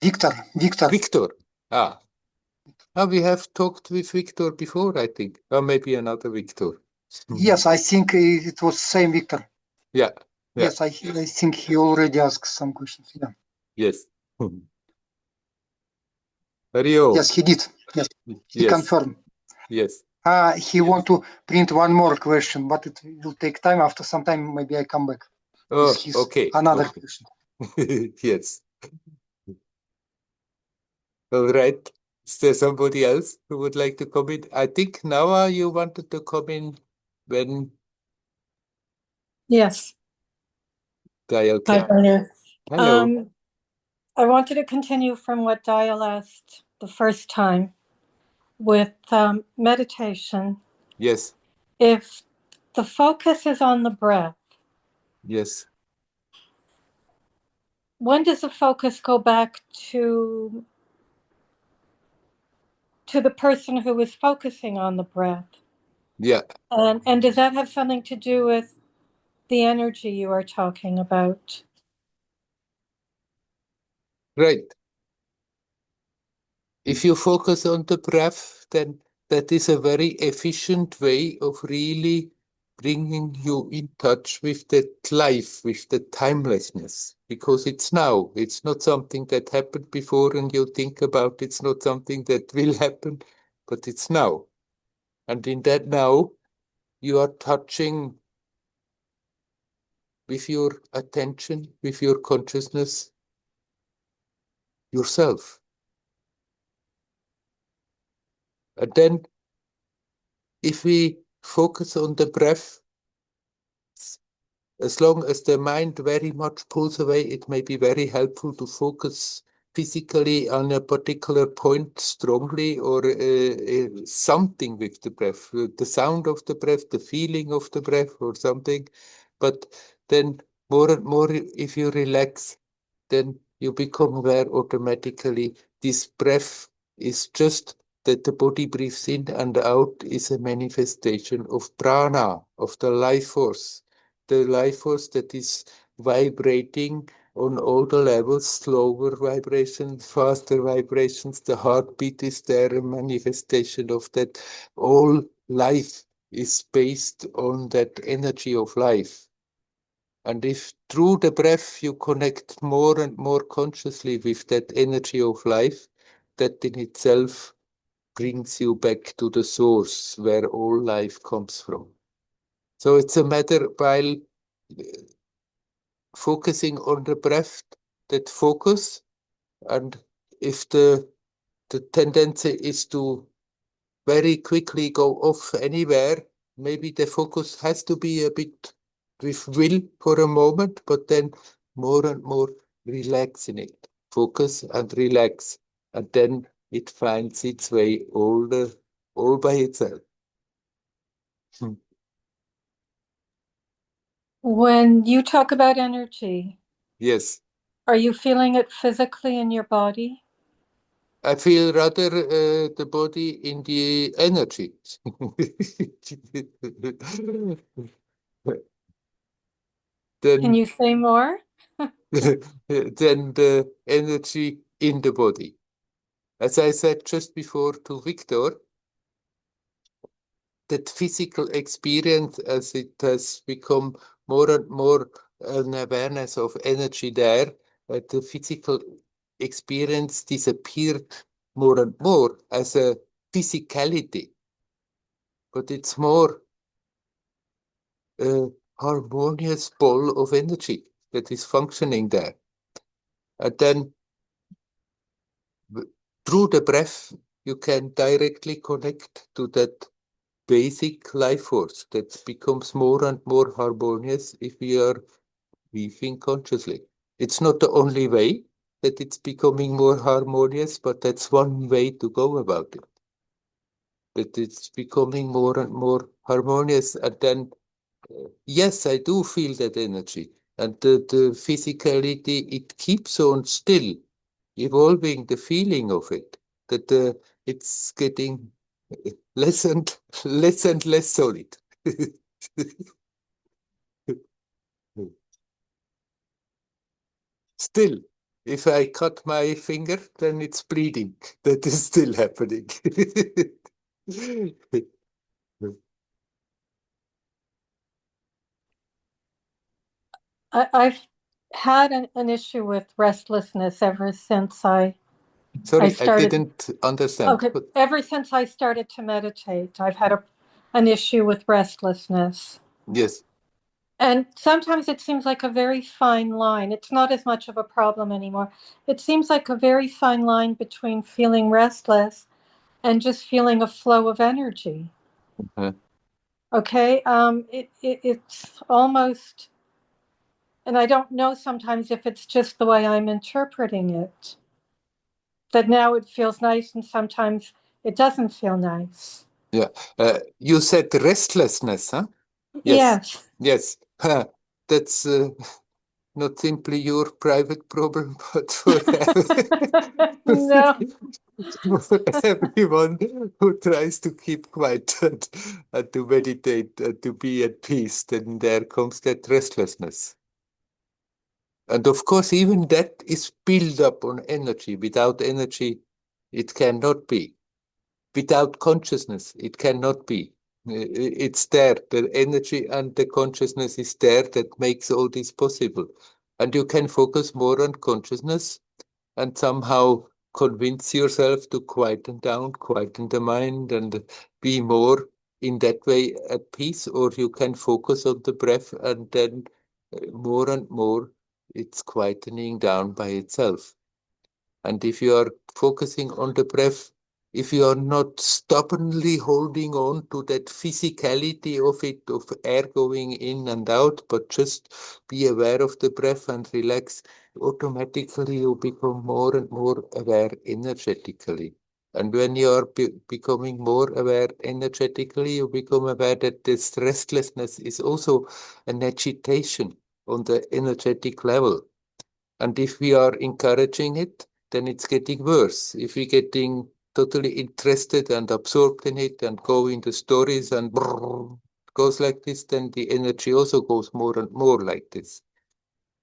Victor. Victor. We have talked with Victor before, I think. Or maybe another Victor. Yes, I think it was same Victor. Yeah. Yes, I think he already asked some questions. Yeah. Yes. Rio. Yes, he did. Yes, he confirmed. Yes. He want to print one more question, but it will take time. After some time, maybe I come back with his another question. Yes. All right. Is there somebody else who would like to come in? I think Noah, you wanted to come in when Yes. Dial Hi, came. Werner. Hello. I wanted to continue from what Dial asked the first time with meditation. Yes. If the focus is on the breath, Yes. when does the focus go back to the person who is focusing on the breath? Yeah. And does that have something to do with the energy you are talking about? Right. If you focus on the breath, then that is a very efficient way of really bringing you in touch with that life, with the timelessness, because it's now. It's not something that happened before and you think about. It's not something that will happen, but it's now. And in that now, you are touching with your attention, with your consciousness, yourself. And then if we focus on the breath, as long as the mind very much pulls away, it may be very helpful to focus physically on a particular point strongly, or something with the breath, the sound of the breath, the feeling of the breath, or something. But then more and more, if you relax, then you become aware automatically. This breath is just that the body breathes in and out is a manifestation of prana, of the life force. The life force that is vibrating on all the levels, slower vibrations, faster vibrations. The heartbeat is there, a manifestation of that. All life is based on that energy of life. And if through the breath you connect more and more consciously with that energy of life, that in itself brings you back to the source where all life comes from. So it's a matter while focusing on the breath, that focus, and if the tendency is to very quickly go off anywhere, maybe the focus has to be a bit with will for a moment, but then more and more relax in it. Focus and relax, and then it finds its way all by itself. When you talk about energy, Yes. are you feeling it physically in your body? I feel rather the body in the energy. Can you say more? Than the energy in the body. As I said just before to Victor, that physical experience, as it has become more and more an awareness of energy there, the physical experience disappeared more and more as a physicality, but it's more a harmonious ball of energy that is functioning there. And then through the breath, you can directly connect to that basic life force that becomes more and more harmonious if we are breathing consciously. It's not the only way that it's becoming more harmonious, but that's one way to go about it. That it's becoming more and more harmonious. And then, yes, I do feel that energy. And the physicality, it keeps on still evolving the feeling of it, that it's getting less and less solid. Still, if I cut my finger, then it's bleeding. That is still happening. I've had an issue with restlessness ever since I Sorry, I started. didn't understand. Okay, ever since I started to meditate, I've had an issue with restlessness. Yes. And sometimes it seems like a very fine line. It's not as much of a problem anymore. It seems like a very fine line between feeling restless and just feeling a flow of energy. Okay, it's almost, and I don't know sometimes if it's just the way I'm interpreting it, that now it feels nice and sometimes it doesn't feel nice. Yeah. You said restlessness, huh? Yes. Yes. That's not simply your private problem, but for No. everyone who tries to keep quiet and to meditate and to be at peace, then there comes that restlessness. And of course, even that is built up on energy. Without energy, it cannot be. Without consciousness, it cannot be. It's there. The energy and the consciousness is there that makes all this possible. And you can focus more on consciousness and somehow convince yourself to quieten down, quieten the mind, and be more in that way at peace. Or you can focus on the breath, and then more and more it's quietening down by itself. And if you are focusing on the breath, if you are not stubbornly holding on to that physicality of it, of air going in and out, but just be aware of the breath and relax, automatically you become more and more aware energetically. And when you are becoming more aware energetically, you become aware that this restlessness is also an agitation on the energetic level. And if we are encouraging it, then it's getting worse. If we're getting totally interested and absorbed in it and go into stories and goes like this, then the energy also goes more and more like this.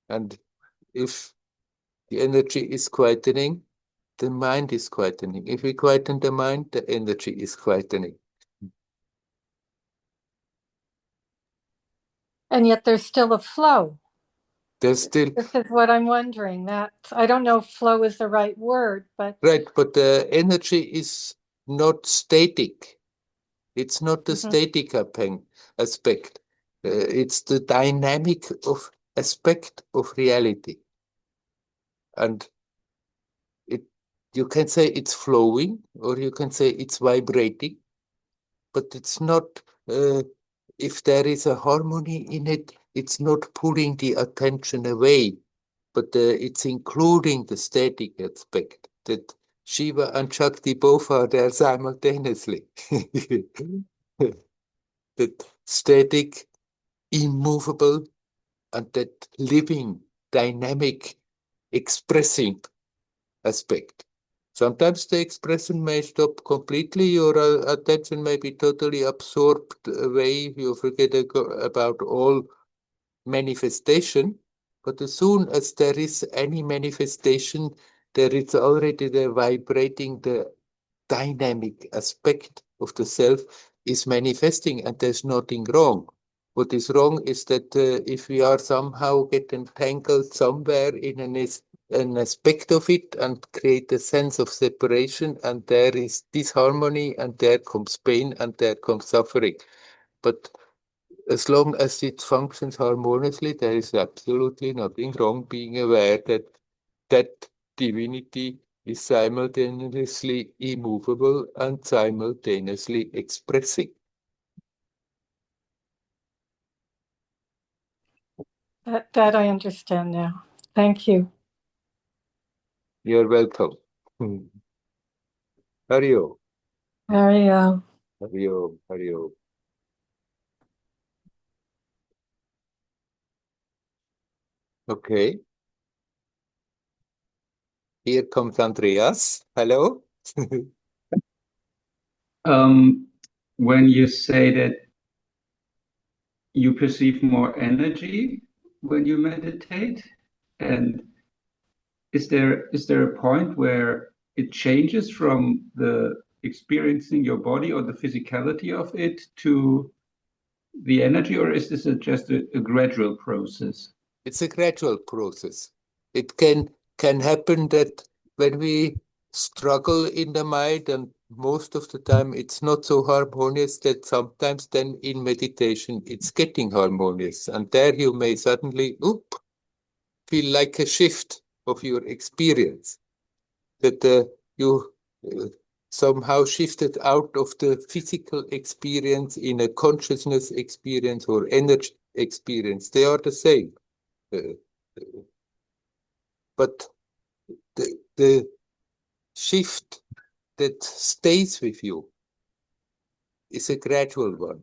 And if the energy is quietening, the mind is quietening. If we quieten the mind, the energy is quietening. And yet there's still a flow. There's still... This is what I'm wondering. That I don't know if flow is the right word, but... Right, but the energy is not static. It's not the static aspect. It's the dynamic of aspect of reality. And you can say it's flowing, or you can say it's vibrating, but it's not, if there is a harmony in it, it's not pulling the attention away, but it's including the static aspect, that Shiva and Shakti both are there simultaneously. That static, immovable, and that living, dynamic, expressing aspect. Sometimes the expression may stop completely, your attention may be totally absorbed away, you forget about all manifestation, but as soon as there is any manifestation, there is already the vibrating, the dynamic aspect of the self is manifesting, and there's nothing wrong. What is wrong is that if we are somehow get entangled somewhere in an aspect of it and create a sense of separation, and there is disharmony, and there comes pain, and there comes suffering. But as long as it functions harmoniously, there is absolutely nothing wrong being aware that that divinity is simultaneously immovable and simultaneously expressing. That I understand now. Thank you. You're welcome. Hario, Mario. Hario, Hario. Okay, here comes Andreas. Hello. When you say that you perceive more energy when you meditate, and is there a point where it changes from the experiencing your body or the physicality of it to the energy, or is this just a gradual process? It's a gradual process. It can happen that when we struggle in the mind, and most of the time it's not so harmonious, that sometimes then in meditation it's getting harmonious, and there you may suddenly feel like a shift of your experience, that you somehow shifted out of the physical experience in a consciousness experience or energy experience. They are the same. But the shift that stays with you is a gradual one.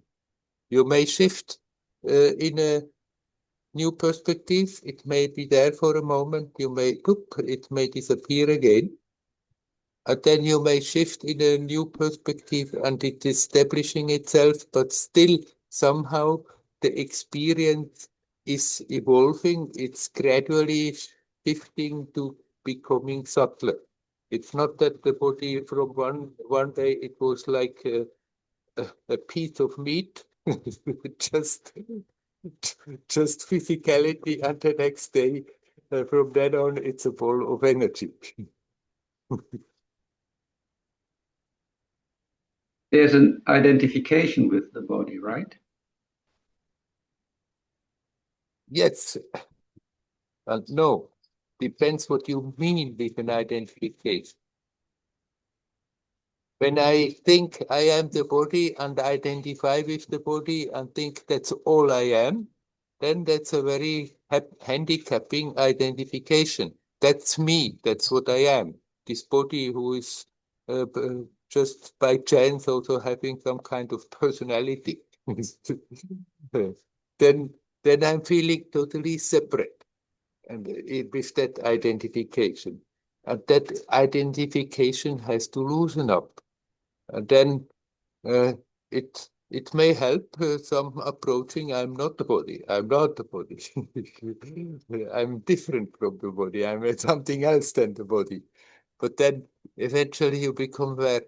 You may shift in a new perspective. It may be there for a moment. It may disappear again. And then you may shift in a new perspective and it is establishing itself, but still somehow the experience is evolving. It's gradually shifting to becoming subtler. It's not that the body from one day it was like a piece of meat, just just physicality, and the next day from then on it's a ball of energy. There's an identification with the body, right? Yes and no. Depends what you mean with an identification. When I think I am the body and identify with the body and think that's all I am, then that's a very handicapping identification. That's me. That's what I am. This body who is just by chance also having some kind of personality. then, then I'm feeling totally separate and with that identification. And that identification has to loosen up. And then it may help some approaching. I'm not the body. I'm not the body. I'm different from the body. I'm something else than the body. But then eventually you become aware,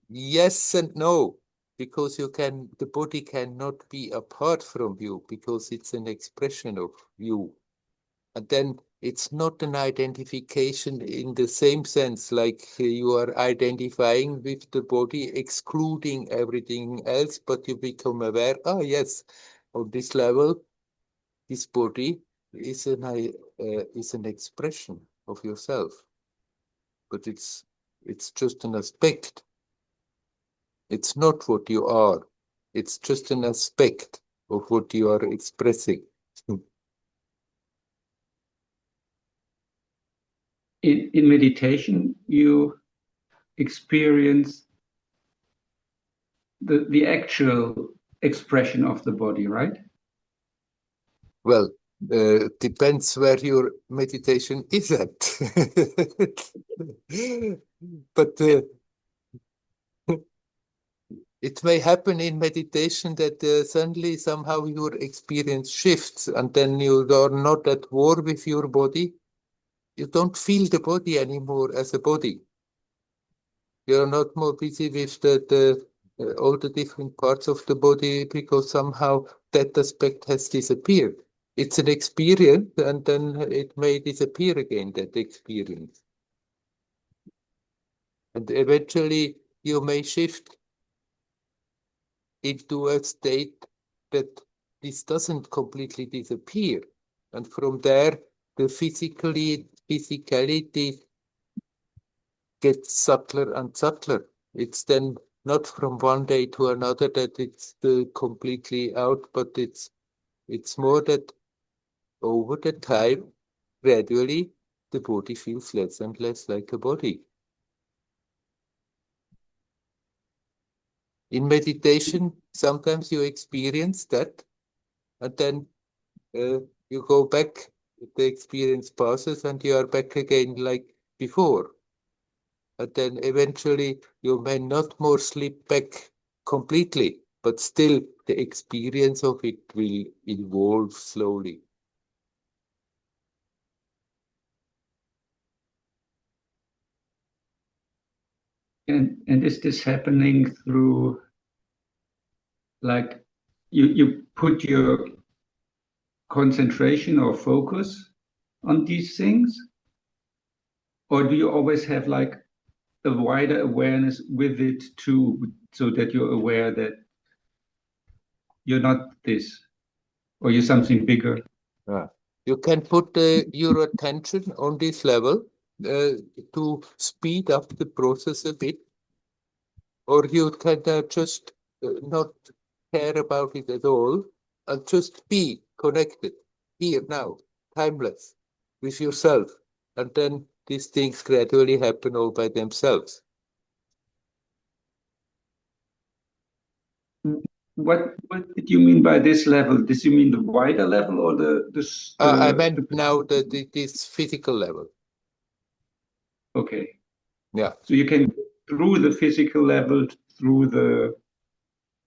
yes and no, because the body cannot be apart from you because it's an expression of you. And then it's not an identification in the same sense like you are identifying with the body, excluding everything else, but you become aware, yes, on this level, this body is an expression of yourself. But it's just an aspect. It's not what you are. It's just an aspect of what you are expressing. In meditation, you experience the actual expression of the body, right? Well, depends where your meditation is at. But it may happen in meditation that suddenly somehow your experience shifts and then you are not at war with your body. You don't feel the body anymore as a body. You're not more busy with all the different parts of the body, because somehow that aspect has disappeared. It's an experience, and then it may disappear again, that experience. And eventually you may shift into a state that this doesn't completely disappear. And from there, the physicality gets subtler and subtler. It's then not from one day to another that it's completely out, but it's more that over the time, gradually, the body feels less and less like a body. In meditation, sometimes you experience that, and then you go back, the experience passes, and you are back again like before. And then eventually you may not more slip back completely, but still the experience of it will evolve slowly. And is this happening through, like, you put your concentration or focus on these things? Or do you always have like a wider awareness with it too, so that you're aware that you're not this, or you're something bigger? You can put your attention on this level to speed up the process a bit, or you can just not care about it at all and just be connected here now, timeless, with yourself. And then these things gradually happen all by themselves. What did you mean by this level? Did you mean the wider level or I meant now this physical level. Okay. Yeah. So you can go through the physical level, through the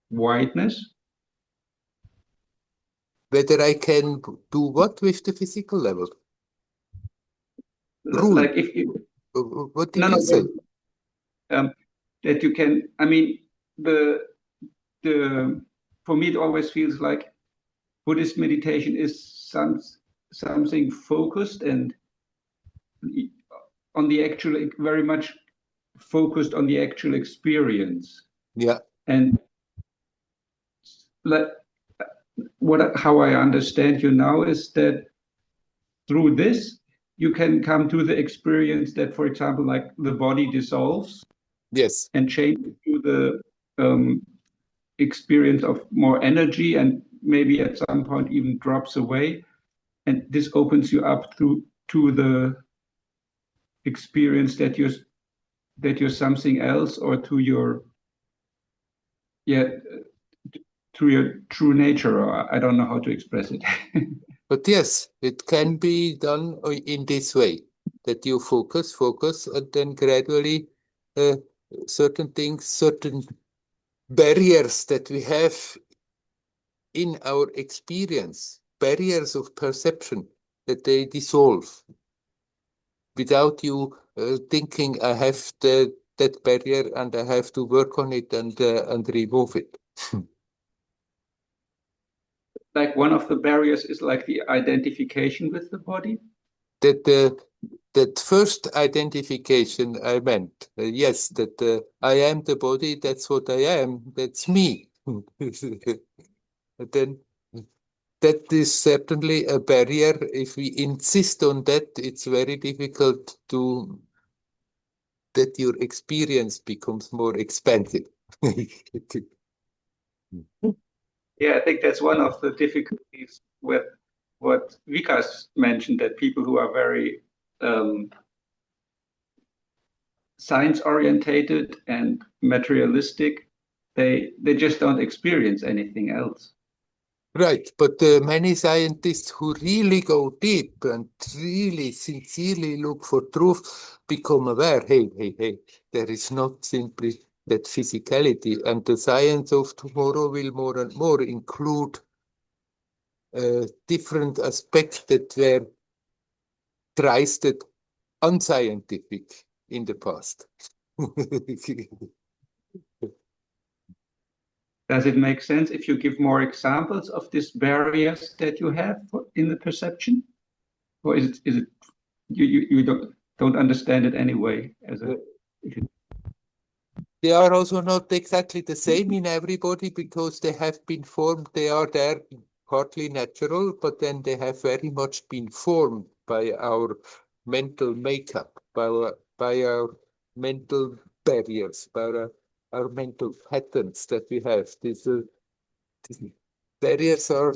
wideness? Whether I can do what with the physical level? Rule. Like if you... What did you say? That you can, I mean, for me, it always feels like Buddhist meditation is something focused and on the actual, very much focused on the actual experience. Yeah. And like how I understand you now is that through this, you can come to the experience that, for example, like the body dissolves. Yes. And change to the experience of more energy, and maybe at some point even drops away. And this opens you up to the experience that you're something else, or to your to your true nature, or I don't know how to express it. But yes, it can be done in this way, that you focus, and then gradually certain things, certain barriers that we have in our experience, barriers of perception, that they dissolve without you thinking, I have that barrier and I have to work on it and remove it. Like one of the barriers is like the identification with the body. That first identification I meant, yes, that I am the body, that's what I am, that's me. Then that is certainly a barrier. If we insist on that, it's very difficult that your experience becomes more expansive. Yeah, I think that's one of the difficulties with what Vikas mentioned, that people who are very science orientated and materialistic, they just don't experience anything else. Right, but many scientists who really go deep and really sincerely look for truth become aware, hey, there is not simply that physicality, and the science of tomorrow will more and more include different aspects that were triced unscientific in the past. Does it make sense if you give more examples of these barriers that you have in the perception? Or is it you don't understand it anyway as a They are also not exactly the same in everybody because they have been formed, they are there partly natural, but then they have very much been formed by our mental makeup, by our mental barriers, by our mental patterns that we have. These barriers are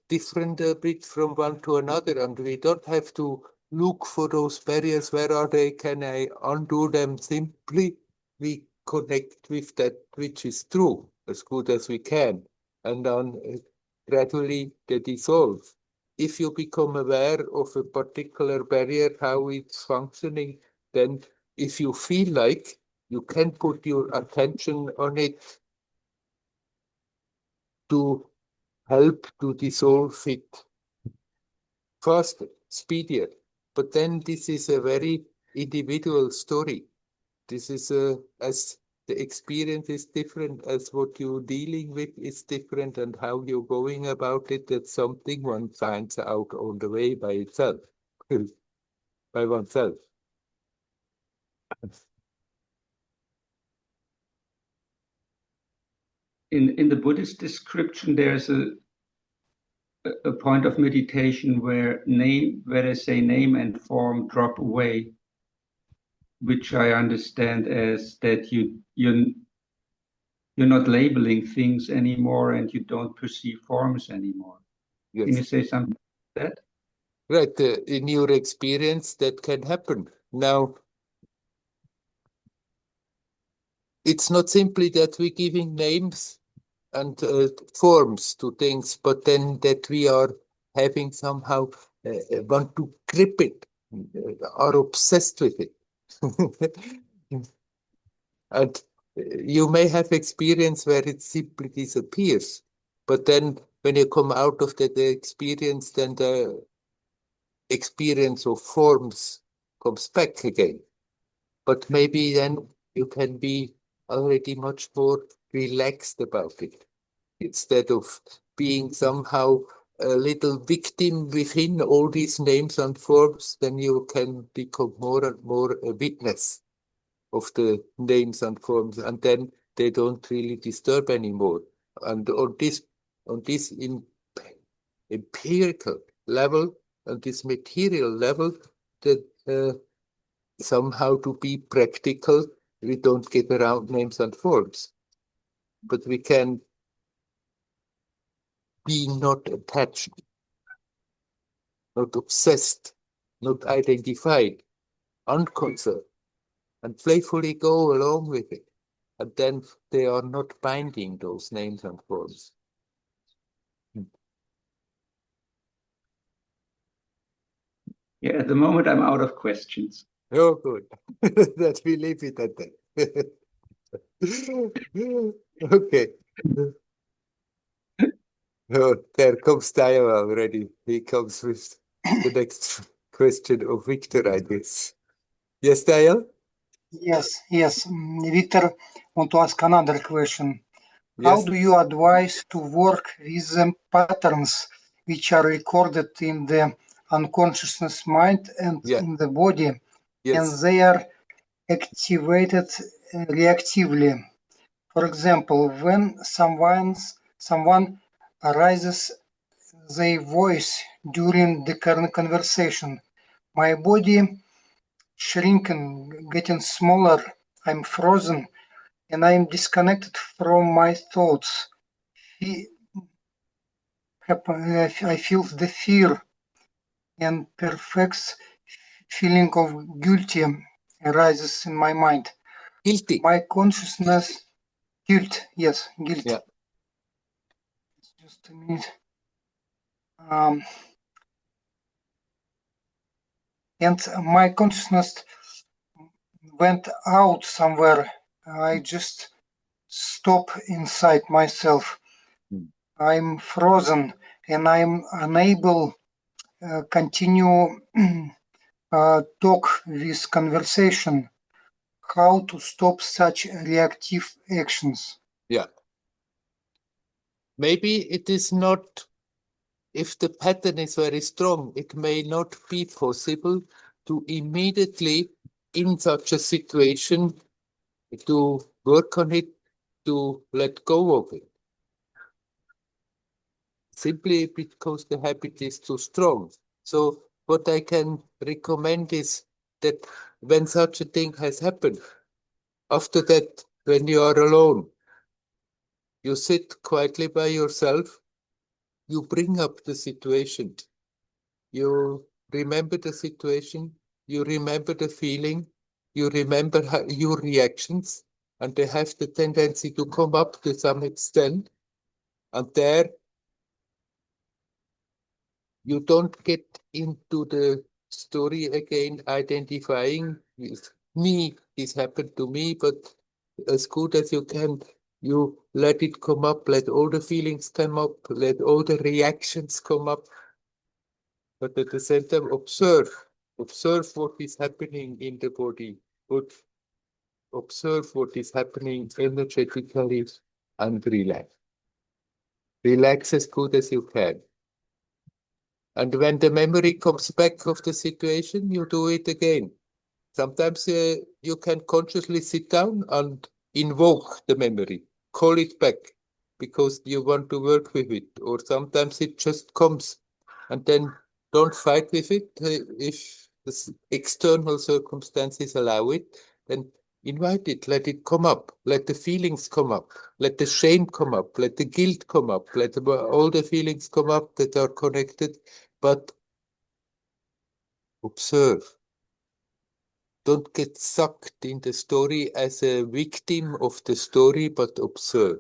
different a bit from one to another, and we don't have to look for those barriers. Where are they? Can I undo them? Simply we connect with that which is true as good as we can, and then gradually they dissolve. If you become aware of a particular barrier, how it's functioning, then if you feel like you can put your attention on it to help to dissolve it faster, speedier. But then this is a very individual story. This is as the experience is different, as what you're dealing with is different, and how you're going about it, that's something one finds out on the way by itself, by oneself. in the Buddhist description, there's a point of meditation where they say name and form drop away, which I understand as that you're not labeling things anymore and you don't perceive forms anymore. Yes. Can you say something about that? Right, in your experience, that can happen. Now, it's not simply that we're giving names and forms to things, but then that we are having somehow want to grip it, are obsessed with it. And you may have experience where it simply disappears, but then when you come out of that experience, then the experience of forms comes back again. But maybe then you can be already much more relaxed about it, instead of being somehow a little victim within all these names and forms. Then you can become more and more a witness of the names and forms, and then they don't really disturb anymore. And on this empirical level and this material level, that somehow, to be practical, we don't get around names and forms, but we can be not attached, not obsessed, not identified, unconcerned, and playfully go along with it. And then they are not binding, those names and forms. Yeah, at the moment I'm out of questions. Oh, good. That we leave it at that. Okay. Oh, there comes Tayo already. He comes with the next question of Victor, I guess. Yes, Tayo? Yes. Victor, want to ask another question. How Yes. do you advise to work with the patterns which are recorded in the unconsciousness mind and Yeah. in the body, and Yes. they are activated reactively? For example, when someone raises their voice during the current conversation, my body shrinking, getting smaller, I'm frozen, and I'm disconnected from my thoughts. I feel the fear and perfect feeling of guilty arises in my mind. Guilty. My consciousness, guilt, yes, guilt. Yeah. Just a minute. And my consciousness went out somewhere. I just stop inside myself. I'm frozen and I'm unable continue talk with conversation. How to stop such reactive actions? Yeah. maybe it is not, if the pattern is very strong, it may not be possible to immediately in such a situation to work on it, to let go of it. Simply because the habit is too strong. So what I can recommend is that when such a thing has happened, after that, when you are alone, you sit quietly by yourself, you bring up the situation, you remember the situation, you remember the feeling, you remember your reactions, and they have the tendency to come up to some extent. And there, you don't get into the story again, identifying with me, this happened to me, but as good as you can, you let it come up, let all the feelings come up, let all the reactions come up, but at the same time, observe what is happening in the body, observe what is happening energetically, and relax. Relax as good as you can. And when the memory comes back of the situation, you do it again. Sometimes you can consciously sit down and invoke the memory, call it back, because you want to work with it. Or sometimes it just comes, and then don't fight with it. If the external circumstances allow it, then invite it, let it come up, let the feelings come up, let the shame come up, let the guilt come up, let all the feelings come up that are connected, but observe. Don't get sucked in the story as a victim of the story, but observe.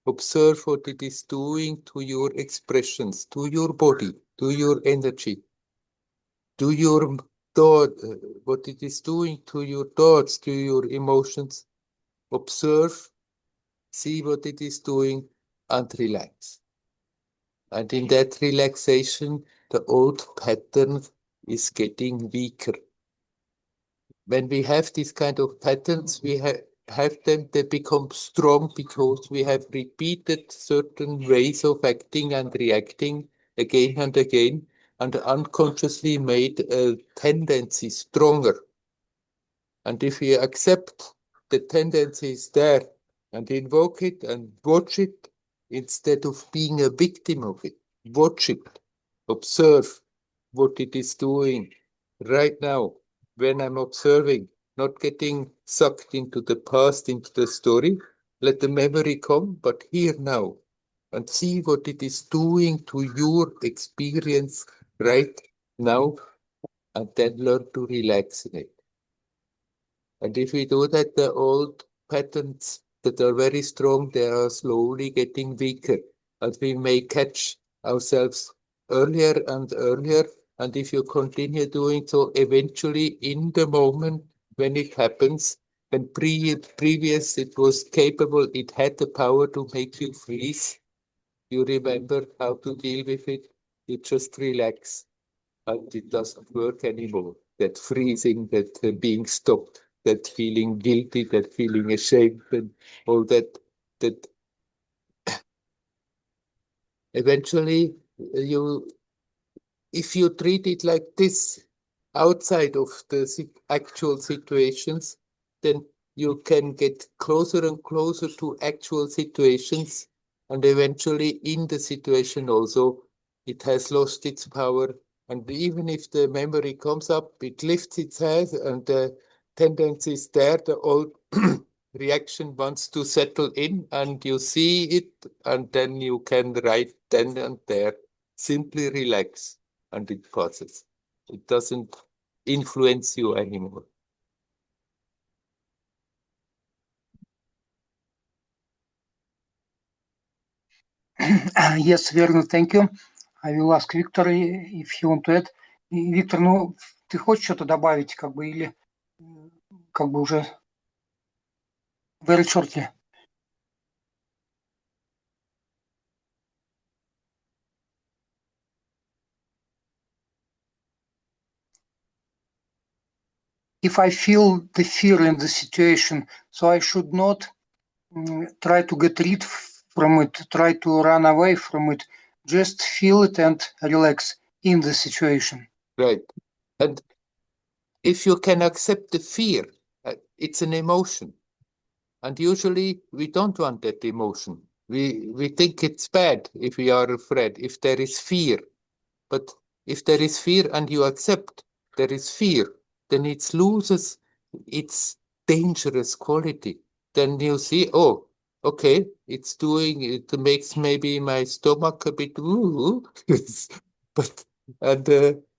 Observe what it is doing to your expressions, to your body, to your energy, to your thought, what it is doing to your thoughts, to your emotions. Observe, see what it is doing, and relax. And in that relaxation, the old pattern is getting weaker. When we have these kind of patterns, we have them, they become strong because we have repeated certain ways of acting and reacting again and again, and unconsciously made a tendency stronger. And if we accept the tendency is there and invoke it and watch it, instead of being a victim of it, watch it, observe what it is doing right now when I'm observing, not getting sucked into the past, into the story. Let the memory come, but here now, and see what it is doing to your experience right now, and then learn to relax in it. And if we do that, the old patterns that are very strong, they are slowly getting weaker. And we may catch ourselves earlier and earlier. And if you continue doing so, eventually in the moment when it happens, when previous it was capable, it had the power to make you freeze. You remember how to deal with it. You just relax and it doesn't work anymore. That freezing, that being stopped, that feeling guilty, that feeling ashamed, and all that, that eventually you, if you treat it like this outside of the actual situations, then you can get closer and closer to actual situations. And eventually in the situation also, it has lost its power. And even if the memory comes up, it lifts its head and the tendency is there, the old reaction wants to settle in and you see it and then you can right then and there simply relax and it passes. It doesn't influence you anymore. Yes, Werner, thank you. I will ask Victor if he want to add. Виктор, ну, ты хочешь что-то добавить, как бы, или как бы уже very shortly? If I feel the fear in the situation, so I should not try to get rid from it, try to run away from it. Just feel it and relax in the situation. Right. And if you can accept the fear, it's an emotion. And usually we don't want that emotion. We think it's bad if we are afraid, if there is fear. But if there is fear and you accept there is fear, then it loses its dangerous quality. Then you see, oh, okay, it makes maybe my stomach a bit, ooh, but, and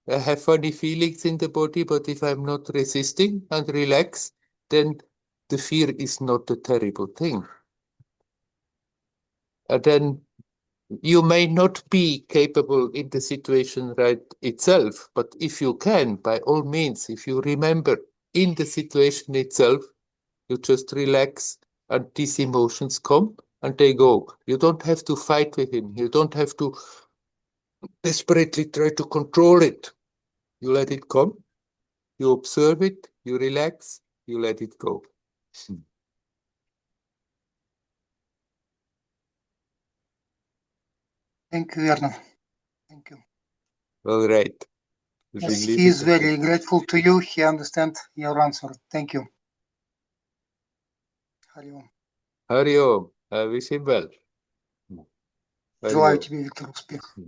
I have funny feelings in the body, but if I'm not resisting and relax, then the fear is not a terrible thing. And then you may not be capable in the situation right itself, but if you can, by all means, if you remember in the situation itself, you just relax and these emotions come and they go. You don't have to fight with him. You don't have to desperately try to control it. You let it come, you observe it, you relax, you let it go. Thank you, Werner. Thank you. All right. Yes, he is very grateful to you. He understands your answer. Thank you. Hari Om. Hari Om. I wish him well. Hari Желаю Om. тебе, Виктор, успеха.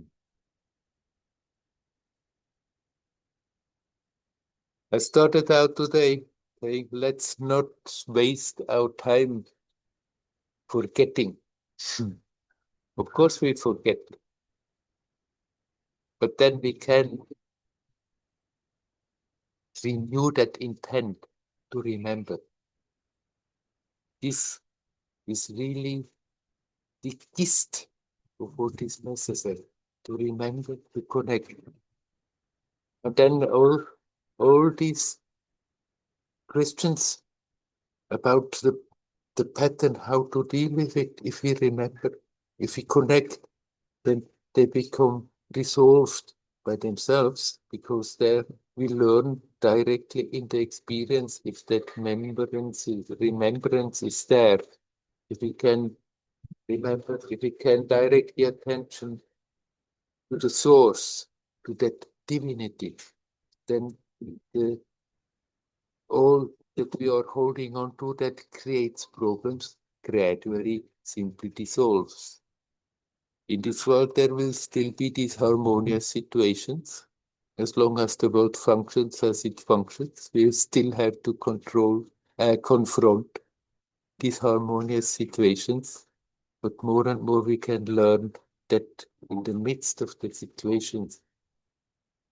I started out today saying, let's not waste our time forgetting. Of course, we forget, but then we can renew that intent to remember. This is really the gist of what is necessary to remember, to connect. And then all these questions about the pattern, how to deal with it, if we remember, if we connect, then they become resolved by themselves, because there we learn directly in the experience if that remembrance is there. If we can remember, if we can direct the attention to the source, to that divinity, then all that we are holding on to that creates problems gradually simply dissolves. In this world, there will still be these harmonious situations. As long as the world functions as it functions, we still have to confront these harmonious situations. But more and more we can learn that in the midst of the situations,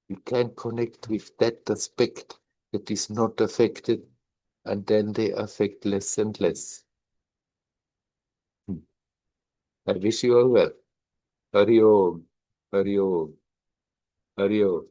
we can connect with that aspect that is not affected, and then they affect less and less. I wish you all well. Hari Om, Hari Om, Hari Om.